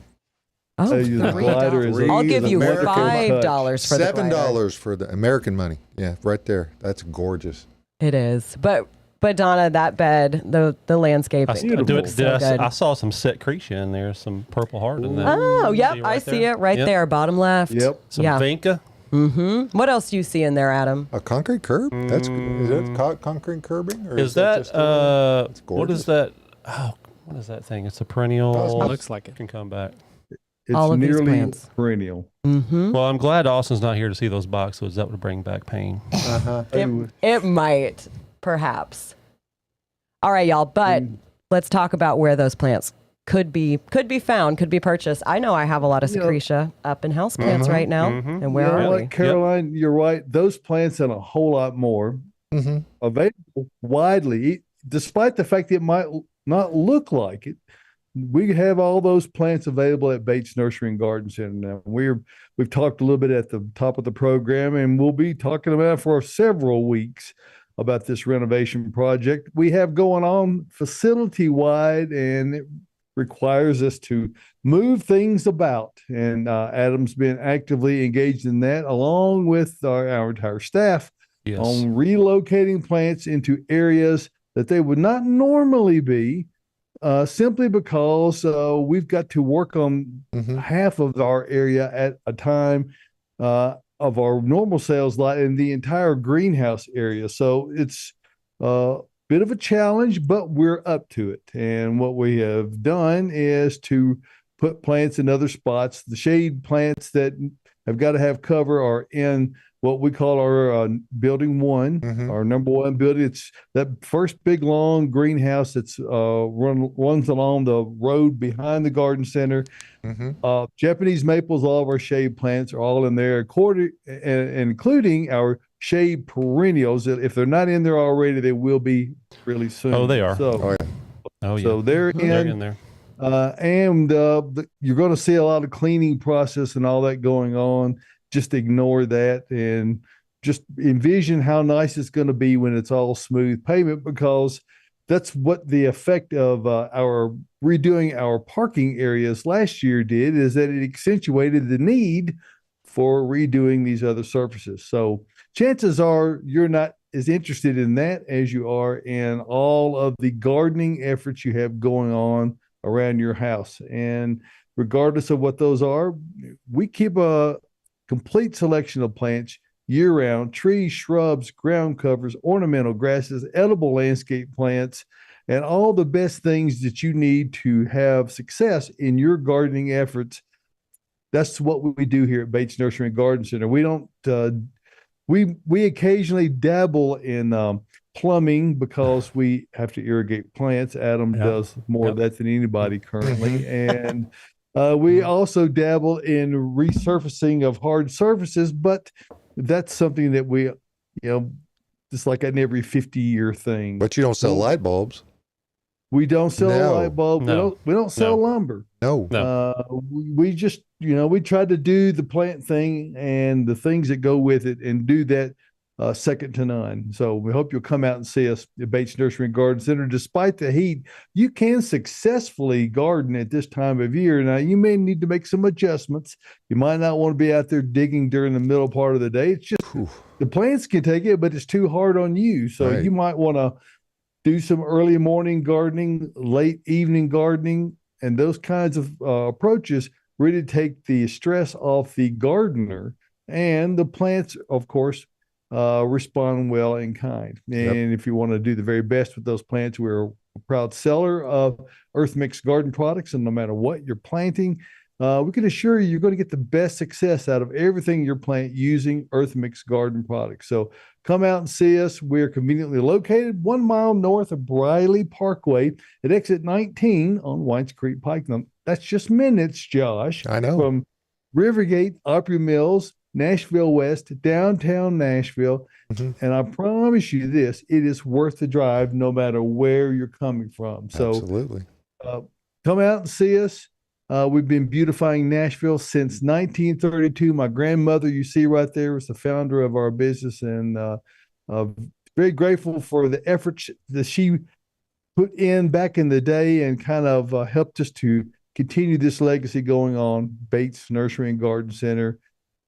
D: Oh,
C: The glider is
D: I'll give you
C: American
D: $5 for the glider.
B: $7 for the American money. Yeah, right there. That's gorgeous.
D: It is, but Donna, that bed, the landscaping.
E: I saw some secretia in there, some purple heart in there.
D: Oh, yep,
E: See
D: I
E: right
D: see
E: there?
D: it right
E: Yep.
D: there, bottom left.
C: Yep.
E: Some
D: Yeah.
E: vinca.
D: What else do you see in there, Adam?
B: A concrete curb? Is that concrete curbing? Or
E: Is that
B: just what
E: is that? Oh, what is that thing? It's a perennial.
A: It looks like it.
E: Can come back.
C: It's
D: All of these
C: nearly
D: plants.
C: perennial.
E: Well, I'm glad Austin's not here to see those boxwoods. That would bring back pain.
D: It might, perhaps. All right, y'all, but let's talk about where those plants could be found, could be purchased. I know I have a lot of secretia up in houseplants right now. And where are we?
C: Caroline, you're right. Those plants and a whole lot more available widely, despite the fact that it might not look like it. we have all those plants available at Bates Nursery and Garden Center now. We've talked a little bit at the top of the program, and we'll be talking about for several weeks about this renovation project we have going on facility wide, and it requires us to move things about. And Adam's been actively engaged in that, along with our entire staff, on relocating plants into areas that they would not normally be. Simply because we've got to work on half of our area at a time of our normal sales lot in the entire greenhouse area. So it's a bit of a challenge, but we're up to it. And what we have done is to put plants in other spots. The shade plants that have got to have cover are in what we call our building one, our number one building. It's that first big long greenhouse that's runs along the road behind the garden center. Japanese maples, all of our shade plants are all in there, including our shade perennials. If they're not in there already, they will be really soon.
E: Oh, they are.
C: So,
E: So
C: they're in
E: there.
C: And you're going to see a lot of cleaning process and all that going on. Just ignore that and just envision how nice it's going to be when it's all smooth pavement, because that's what the effect of our redoing our parking areas last year did, is that it accentuated the need for redoing these other surfaces. So chances are you're not as interested in that as you are in all of the gardening efforts you have going on around your house. And regardless of what those are, we keep a complete selection of plants year-round: trees, shrubs, ground covers, ornamental grasses, edible landscape plants, and all the best things that you need to have success in your gardening efforts. That's what we do here at Bates Nursery and Garden Center. We don't we occasionally dabble in plumbing because we have to irrigate plants. Adam does more of that than anybody currently. And we also dabble in resurfacing of hard surfaces, but that's something that we, just like an every 50-year thing.
B: But you don't sell light bulbs.
C: We don't sell a light bulb.
E: No.
C: We don't sell lumber.
B: No.
C: We just, we try to do the plant thing and the things that go with it, and do that second to none. So we hope you'll come out and see us at Bates Nursery and Garden Center. Despite the heat, you can successfully garden at this time of year. Now, you may need to make some adjustments. You might not want to be out there digging during the middle part of the day. It's just the plants can take it, but it's too hard on you. So you might want to do some early morning gardening, late evening gardening, and those kinds of approaches really take the stress off the gardener, and the plants, of course, respond well in kind. And if you want to do the very best with those plants, we're a proud seller of Earthmix garden products, and no matter what you're planting, we can assure you you're going to get the best success out of everything you're planting using Earthmix garden products. So come out and see us. We're conveniently located 1 mile north of Briley Parkway at exit 19 on Whites Creek Pike. Now, that's just minutes, Josh.
B: I know.
C: From Rivergate, Opry Mills, Nashville West, downtown Nashville. And I promise you this, it is worth the drive no matter where you're coming from. So
B: absolutely.
C: Come out and see us. We've been beautifying Nashville since 1932. My grandmother, you see right there, was the founder of our business, and very grateful for the efforts that she put in back in the day, and kind of helped us to continue this legacy going on. Bates Nursery and Garden Center,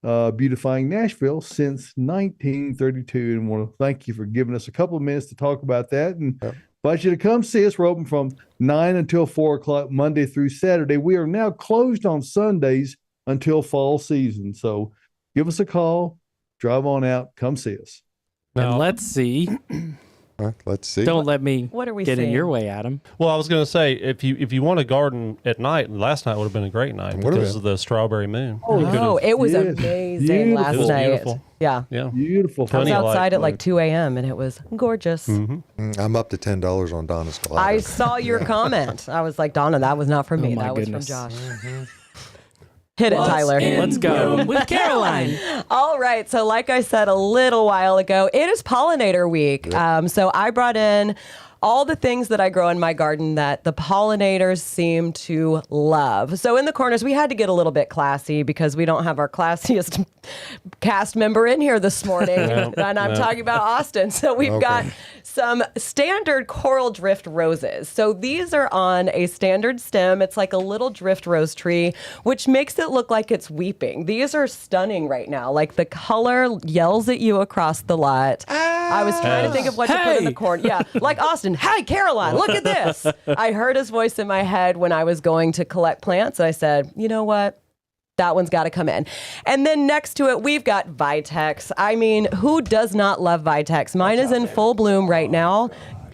C: beautifying Nashville since 1932. And want to thank you for giving us a couple of minutes to talk about that. And invite you to come see us. We're open from 9 until 4 o'clock, Monday through Saturday. We are now closed on Sundays until fall season. So give us a call, drive on out, come see us.
A: And let's see.
B: Let's see.
A: Don't let me
D: What are we
A: get in
D: seeing?
A: your way, Adam.
E: Well, I was going to say, if you want to garden at night, last night would have been a great night because of the strawberry moon.
D: Oh, it was
C: Yes.
D: amazing last
E: It was
D: night.
E: beautiful.
D: Yeah.
E: Yeah.
C: Beautiful.
D: I was
E: Plenty of light.
D: outside at like 2 a.m. and it was gorgeous.
B: I'm up to $10 on Donna's colada.
D: I saw your comment. I was like, Donna, that was not from me.
A: my
D: That was
A: goodness.
D: from Josh. Hit it, Tyler.
A: Let's go with Caroline.
D: All right. So like I said a little while ago, it is Pollinator Week. So I brought in all the things that I grow in my garden that the pollinators seem to love. So in the corners, we had to get a little bit classy because we don't have our classiest cast member in here this morning. And I'm talking about Austin. So we've got some standard coral drift roses. So these are on a standard stem. It's like a little drift rose tree, which makes it look like it's weeping. These are stunning right now. Like the color yells at you across the lot. I was trying to think of what to put in the corner. Yeah, like Austin, hey, Caroline, look at this. I heard his voice in my head when I was going to collect plants. I said, you know what? That one's got to come in. And then next to it, we've got Vitex. I mean, who does not love Vitex? Mine is in full bloom right now.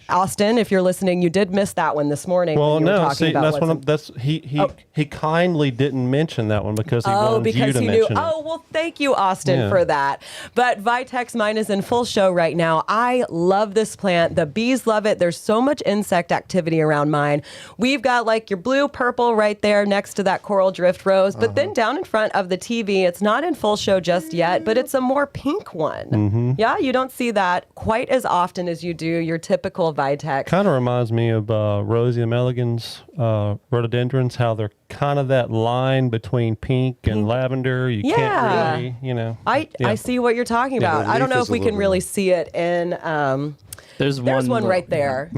D: Austin, if you're listening, you did miss that one this morning.
E: Well,
D: when you were
E: no,
D: talking
E: see,
D: about
E: that's he kindly didn't mention that one because he wanted you to mention it.
D: Oh, well, thank you, Austin, for that. But Vitex, mine is in full show right now. I love this plant. The bees love it. There's so much insect activity around mine. We've got like your blue purple right there next to that coral drift rose. But then down in front of the TV, it's not in full show just yet, but it's a more pink one. Yeah, you don't see that quite as often as you do your typical Vitex.
E: Kind of reminds me of Rosie Milligan's rhododendrons, how they're kind of that line between pink and lavender. You can't really, you know.
D: I see what you're talking about. I don't know if we can really see it in. There's one right there.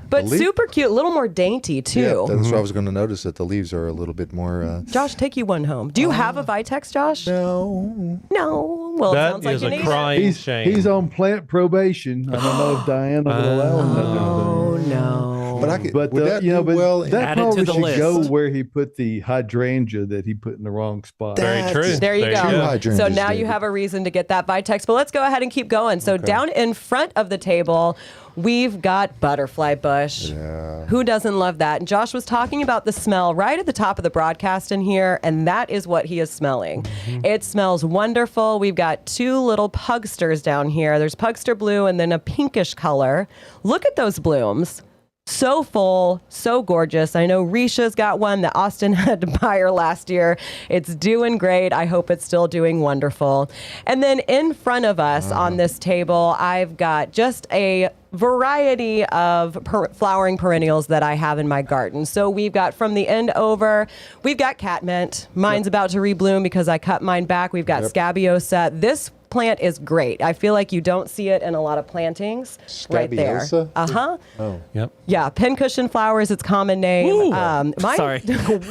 D: But super cute, a little more dainty too.
B: Yeah, that's what I was going to notice, that the leaves are a little bit more.
D: Josh, take you one home. Do you have a Vitex, Josh?
B: No.
D: No. Well,
E: that
D: it sounds like
E: is
D: you
E: a
D: need
E: crying
D: it.
E: shame.
C: He's on plant probation. I don't know if Diana will allow him.
D: Oh no.
B: But I could.
C: But
B: Would that
C: you know,
B: do
C: but
B: well?
C: that
A: Add it to
C: probably
A: the
C: should
A: list.
C: go where he put the hydrangea that he put in the wrong spot.
E: Very true.
D: There you
E: There
D: go.
E: you go.
B: Hydrangeas,
D: So now you
B: David.
D: have a reason to get that Vitex. But let's go ahead and keep going. So down in front of the table, we've got butterfly bush.
B: Yeah.
D: Who doesn't love that? And Josh was talking about the smell right at the top of the broadcast in here, and that is what he is smelling. It smells wonderful. We've got two little pugsters down here. There's pugster blue and then a pinkish color. Look at those blooms. So full, so gorgeous. I know Risha's got one that Austin had to buy her last year. It's doing great. I hope it's still doing wonderful. And then in front of us on this table, I've got just a variety of flowering perennials that I have in my garden. So we've got from the end over, we've got catmint. Mine's about to rebloom because I cut mine back. We've got scabiosa. This plant is great. I feel like you don't see it in a lot of plantings right there.
B: Scabiosa?
D: Oh.
E: Yep.
D: Yeah, pincushion flower is its common name.
A: Ooh.
D: Mine,
A: Sorry.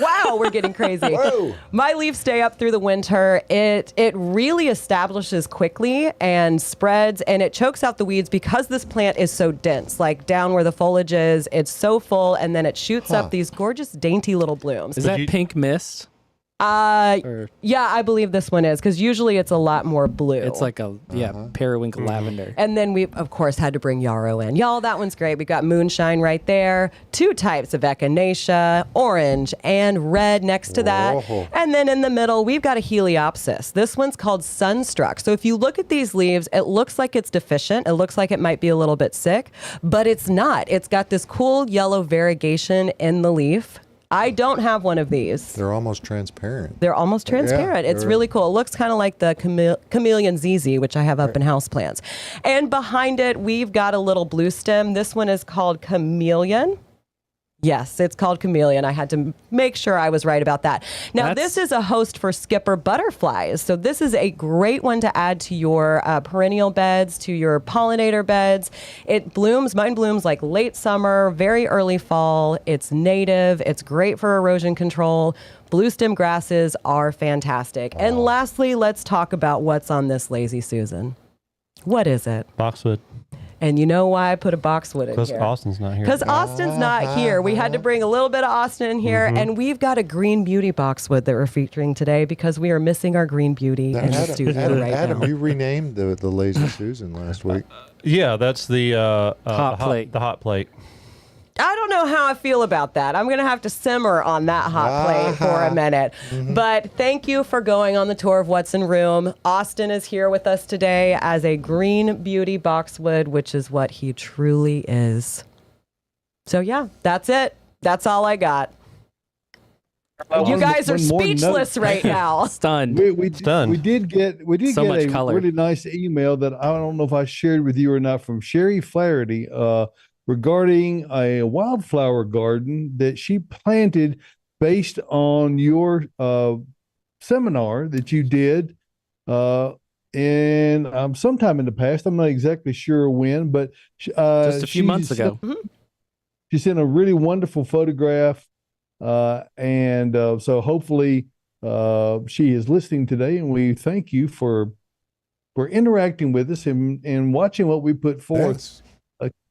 D: Wow, we're getting crazy.
B: Whoa.
D: My leaves stay up through the winter. It really establishes quickly and spreads, and it chokes out the weeds because this plant is so dense. Like down where the foliage is, it's so full, and then it shoots up these gorgeous, dainty little blooms.
A: Is that pink mist?
D: Yeah, I believe this one is, because usually it's a lot more blue.
A: It's like a periwinkle lavender.
D: And then we, of course, had to bring yarrow in. Y'all, that one's great. We got moonshine right there. Two types of echinacea, orange and red next to that.
B: Whoa.
D: And then in the middle, we've got a heliopsis. This one's called sunstruck. So if you look at these leaves, it looks like it's deficient. It looks like it might be a little bit sick, but it's not. It's got this cool yellow variegation in the leaf. I don't have one of these.
B: They're almost transparent.
D: They're almost transparent. It's
B: they're-
D: really cool. It looks kind of like the chameleon ZZ, which I have up in houseplants. And behind it, we've got a little blue stem. This one is called chameleon. Yes, it's called chameleon. I had to make sure I was right about that. Now, this is a host for skipper butterflies. So this is a great one to add to your perennial beds, to your pollinator beds. It blooms, mine blooms like late summer, very early fall. It's native. It's great for erosion control. Blue stem grasses are fantastic. And lastly, let's talk about what's on this Lazy Susan. What is it?
E: Boxwood.
D: And you know why I put a boxwood in
E: Because
D: here?
E: Austin's not here.
D: Because Austin's not here. We had to bring a little bit of Austin in here, and we've got a green beauty boxwood that we're featuring today because we are missing our green beauty in the studio right
B: Adam,
D: now.
B: you renamed the Lazy Susan last week.
E: Yeah, that's the
A: Hot plate.
E: The hot plate.
D: I don't know how I feel about that. I'm going to have to simmer on that hot plate for a minute. But thank you for going on the tour of What's in Room. Austin is here with us today as a green beauty boxwood, which is what he truly is. So yeah, that's it. That's all I got. You guys are
C: One more note.
D: speechless right now.
A: Stunned.
C: We
A: Stunned.
C: did get
A: So much
C: a
A: color.
C: really nice email that I don't know if I shared with you or not from Sherry Flaherty. regarding a wildflower garden that she planted based on your seminar that you did and sometime in the past. I'm not exactly sure when, but
A: just a few months ago.
C: She sent a really wonderful photograph, and so hopefully she is listening today, and we thank you for interacting with us and watching what we put forth.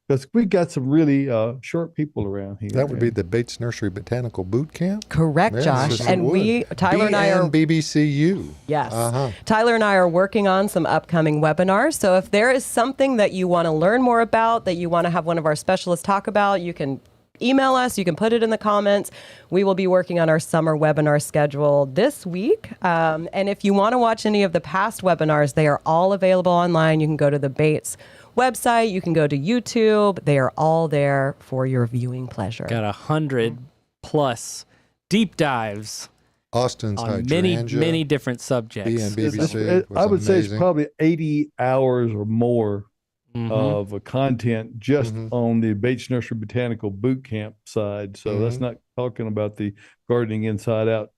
C: Because we got some really sharp people around here.
B: That would be the Bates Nursery Botanical Boot Camp.
D: Correct,
B: Yes,
D: Josh. And Tyler and I are
B: BBCU.
D: Yes.
B: Uh-huh.
D: Tyler and I are working on some upcoming webinars. So if there is something that you want to learn more about, that you want to have one of our specialists talk about, you can email us. You can put it in the comments. We will be working on our summer webinar schedule this week. And if you want to watch any of the past webinars, they are all available online. You can go to the Bates website. You can go to YouTube. They are all there for your viewing pleasure.
A: Got 100+ deep dives
B: Austin's
A: on
B: hydrangea,
A: many different subjects.
B: BNBBC
C: I would say it's
B: amazing.
C: probably 80 hours or more of content just on the Bates Nursery Botanical Boot Camp side. So that's not talking about the gardening inside out.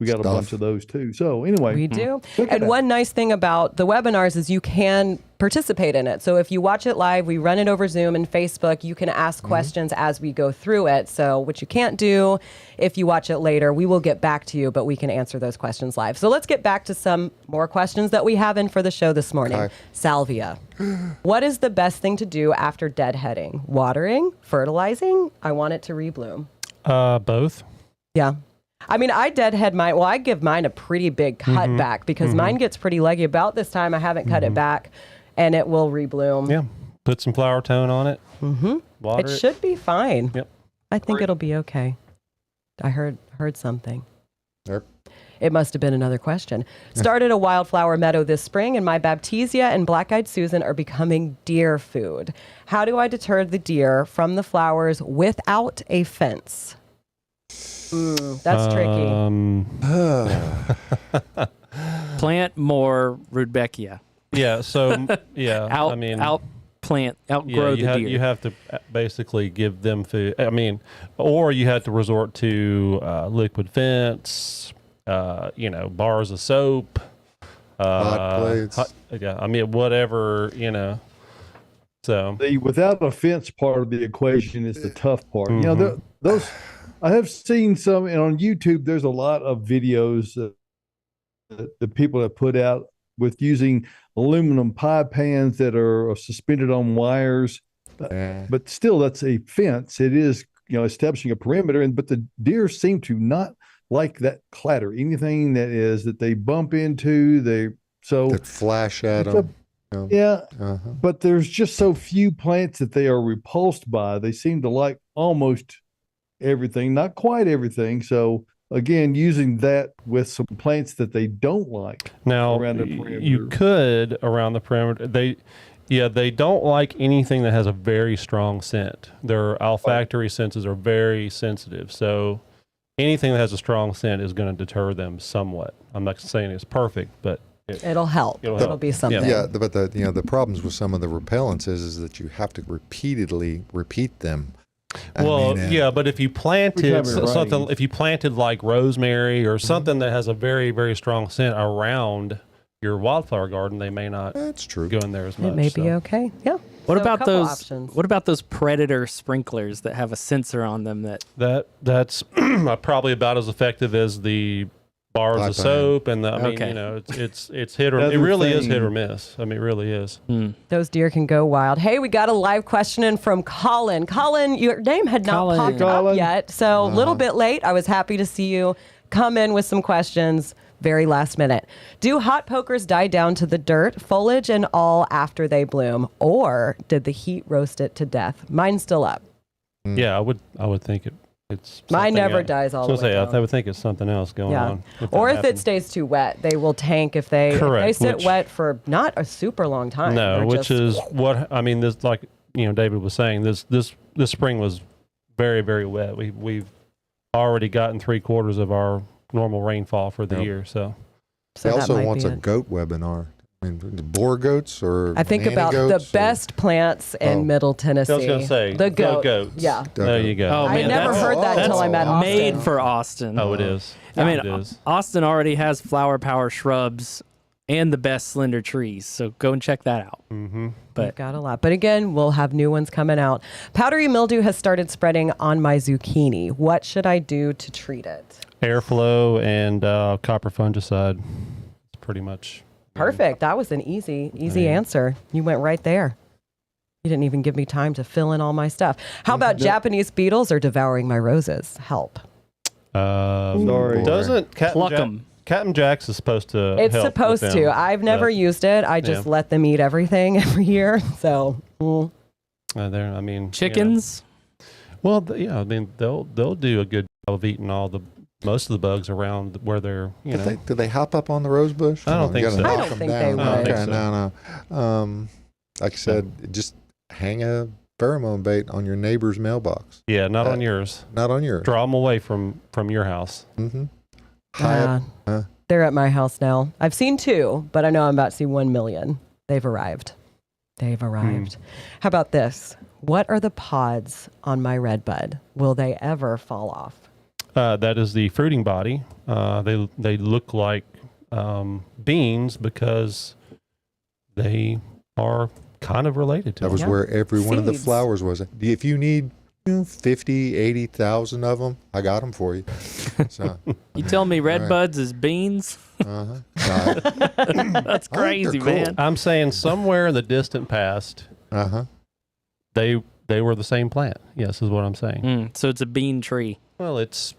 C: We got a bunch of those too. So anyway,
D: we do. And one nice thing about the webinars is you can participate in it. So if you watch it live, we run it over Zoom and Facebook. You can ask questions as we go through it. So what you can't do if you watch it later, we will get back to you, but we can answer those questions live. So let's get back to some more questions that we have in for the show this morning.
B: Okay.
D: Salvia. What is the best thing to do after deadheading? Watering? Fertilizing? I want it to rebloom.
E: Both.
D: Yeah. I mean, I deadhead mine. Well, I give mine a pretty big cut back because mine gets pretty leggy. About this time, I haven't cut it back, and it will rebloom.
E: Yeah. Put some flower tone on it. Water
D: It should be fine.
E: Yep.
D: I think it'll be okay. I heard something.
B: Yep.
D: It must have been another question. Started a wildflower meadow this spring, and my Baptisia and Black-Eyed Susan are becoming deer food. How do I deter the deer from the flowers without a fence? That's tricky.
A: Plant more Rudbeckia.
E: Yeah. So yeah.
A: Outgrow the deer.
E: You have to basically give them food. I mean, or you have to resort to liquid fence. Bars of soap.
B: Hot plates.
E: I mean, whatever. So
C: the without a fence part of the equation is the tough part. Those I have seen some, and on YouTube, there's a lot of videos that the people have put out with using aluminum pie pans that are suspended on wires. But still, that's a fence. It is, establishing a perimeter, but the deer seem to not like that clatter. Anything that they bump into,
B: that flash at them.
C: Yeah, but there's just so few plants that they are repulsed by. They seem to like almost everything, not quite everything. So again, using that with some plants that they don't like.
E: Now,
C: around the perimeter.
E: You could around the perimeter. They don't like anything that has a very strong scent. Their olfactory senses are very sensitive. So anything that has a strong scent is going to deter them somewhat. I'm not saying it's perfect, but
D: it'll help. It'll be something.
B: Yeah, but the problems with some of the repellents is that you have to repeatedly repeat them.
E: But if you planted something, if you planted like rosemary or something that has a very, very strong scent around your wildflower garden, they may not.
B: That's true.
E: Go in there as much.
D: It may be okay. Yeah.
A: What
D: So a
A: about
D: couple
A: those?
D: options.
A: What about those predator sprinklers that have a sensor on them?
E: That's probably about as effective as the bars of soap and it's hit or it really is hit or miss. I mean, it really is.
D: Those deer can go wild. Hey, we got a live question in from Colin. Colin, your name had not popped up yet, so a little bit late. I was happy to see you come in with some questions very last minute. Do hot pokers die down to the dirt, foliage and all after they bloom, or did the heat roast it to death? Mine's still up.
E: Yeah, I would think it's
D: mine never dies all the way down.
E: I would think it's something else going on.
D: Or if it stays too wet, they will tank if they sit wet for not a super long time.
E: No, which is what I mean. This, like David was saying, this spring was very, very wet. We've already gotten 3/4 of our normal rainfall for the year. So
B: he also wants a goat webinar. I mean, boar goats or
D: I think
B: nanny
D: about
B: goats
D: the best plants in Middle Tennessee.
E: I was going to say
D: the goats.
E: Yeah.
B: or-
E: There you go.
A: Oh,
D: I
A: man,
D: never
A: that's-
D: heard that until I met Austin.
A: Made for Austin.
E: Oh, it is.
A: I mean,
E: it is.
A: Austin already has flower power shrubs and the best slender trees. So go and check that out.
E: Mm-hmm.
A: But
D: We've got a lot. But again, we'll have new ones coming out. Powdery mildew has started spreading on my zucchini. What should I do to treat it?
E: Airflow and copper fungicide. It's pretty much
D: Perfect. That was an easy answer. You went right there. You didn't even give me time to fill in all my stuff. How about Japanese beetles are devouring my roses? Help.
C: Sorry.
E: Doesn't
A: pluck them.
E: Captain Jack's is supposed to.
D: It's
E: help
D: supposed
E: with
D: to.
E: them,
D: I've never
E: but,
D: used it. I just let them eat everything every year. So
E: there. I mean,
A: Chickens.
E: Well, yeah. I mean, they'll do a good job of eating most of the bugs around where they're.
B: Do they hop up on the rose bush?
E: I don't think so.
D: I don't think they would.
B: Okay,
E: so.
B: no. Like I said, just hang a pheromone bait on your neighbor's mailbox.
E: Yeah, not on yours.
B: Not on yours.
E: Draw them away from your house.
B: Mm-hmm. High up.
D: they're at my house now. I've seen 2, but I know I'm about to see 1 million. They've arrived. How about this? What are the pods on my redbud? Will they ever fall off?
E: That is the fruiting body. They look like beans because they are kind of related to
B: That was
E: them.
B: where every one of the
D: Seeds.
B: flowers was. If you need 50, 80,000 of them, I got them for you. So,
A: You tell me red buds is beans?
B: uh-huh.
A: That's crazy,
B: cool.
A: man.
E: I'm saying somewhere in the distant past,
B: Uh-huh.
E: they were the same plant. Yes, is what I'm saying.
A: So it's a bean tree.
E: Well, it's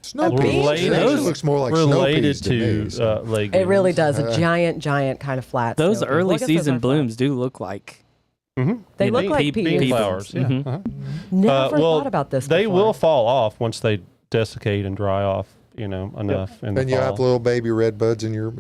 B: Snow peas.
E: related.
B: It actually looks more like snow
E: related
B: peas to me.
E: to
B: So.
E: legumes.
D: It really does. A giant kind of flat.
A: Those
D: snow pea.
A: early
D: Well, I guess those
A: season
D: aren't flat.
A: blooms do look like.
E: Mhm.
D: They
A: you
D: look
A: know,
D: like
E: bean
D: peas.
E: flowers. Yeah.
A: Mhm.
E: Uh-huh.
D: Never
E: well,
D: thought about this
E: They
D: before.
E: will fall off once they desiccate and dry off. Enough. In the
B: Then you
E: fall.
B: have little baby red buds in your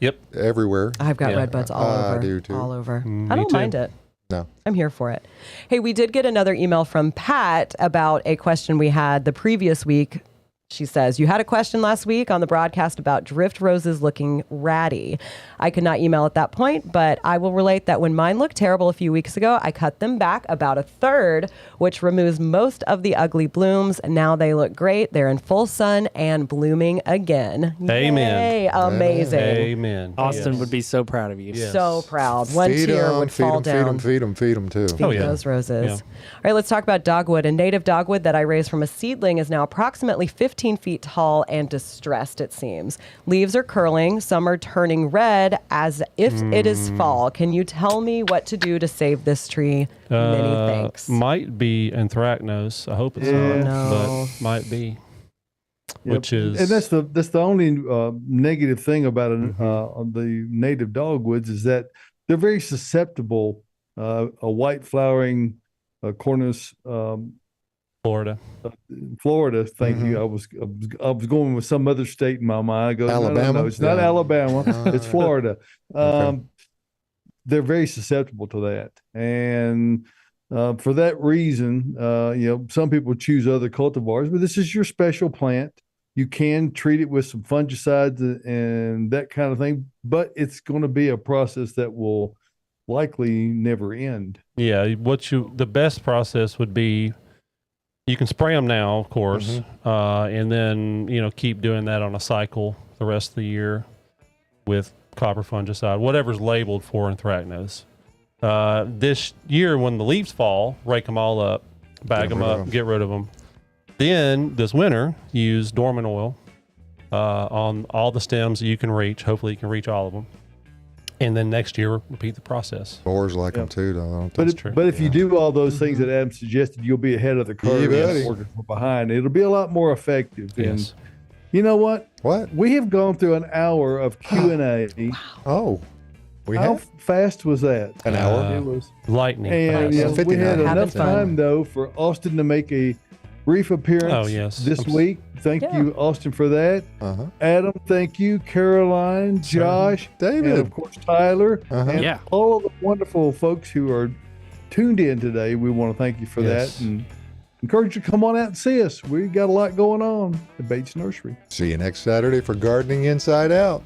E: Yep.
B: everywhere.
D: I've got
E: Yeah.
D: red buds all
B: I
D: over.
B: do too.
D: All over.
E: Me
D: I don't
E: too.
D: mind it.
B: No.
D: I'm here for it. Hey, we did get another email from Pat about a question we had the previous week. She says, you had a question last week on the broadcast about drift roses looking ratty. I could not email at that point, but I will relate that when mine looked terrible a few weeks ago, I cut them back about a third, which removes most of the ugly blooms. Now they look great. They're in full sun and blooming again.
E: Amen.
D: Yay, amazing.
E: Amen.
A: Austin
E: Yes.
A: would be so proud of you.
E: Yes.
D: So proud. One tear would fall down.
B: feed them too.
E: Oh, yeah.
D: Those roses.
E: Yeah.
D: All right, let's talk about dogwood. A native dogwood that I raised from a seedling is now approximately 15 feet tall and distressed, it seems. Leaves are curling. Some are turning red as if it is fall. Can you tell me what to do to save this tree? Many thanks.
E: Might be anthracnose. I hope it's
C: Yeah.
E: not,
D: No.
E: but might be.
C: Yep.
E: Which is
C: and that's the only negative thing about the native dogwoods is that they're very susceptible. A white flowering cornus,
E: Florida.
C: Florida. Thank you. I was going with some other state in my mind. I go,
B: Alabama?
C: No, it's not
B: Yeah.
C: Alabama. It's Florida.
B: Okay.
C: They're very susceptible to that, and for that reason, some people choose other cultivars, but this is your special plant. You can treat it with some fungicides and that kind of thing, but it's going to be a process that will likely never end.
E: Yeah. The best process would be you can spray them now, of course, and then, keep doing that on a cycle the rest of the year with copper fungicide, whatever's labeled for anthracnose. This year, when the leaves fall, rake them all up, bag them up, get rid of them. Then this winter, use dormant oil on all the stems that you can reach. Hopefully, you can reach all of them. And then next year, repeat the process.
B: Boars like them too, though. Don't they?
C: But if you do all those things that Adam suggested, you'll be ahead of the curve.
B: Yeah, buddy.
C: Working from behind. It'll be a lot more effective.
E: Yes.
C: And you know what?
B: What?
C: We have gone through an hour of Q&A.
B: Oh, we
C: How
B: have
C: fast was that?
B: an hour.
C: It was.
E: Lightning.
C: And
E: fast.
C: we had
B: 59.
C: enough
D: Having fun.
C: time, though, for Austin to make a brief appearance
E: Oh, yes.
C: this
E: I'm s-
C: week. Thank
D: Yeah.
C: you, Austin, for that.
B: Uh-huh.
C: Adam, thank you. Caroline, Josh,
B: David.
C: and of course, Tyler.
B: Uh-huh.
C: And
A: Yeah.
C: all of the wonderful folks who are tuned in today. We want to thank you for
E: Yes.
C: that and encourage you to come on out and see us. We got a lot going on at Bates Nursery.
B: See you next Saturday for Gardening Inside Out.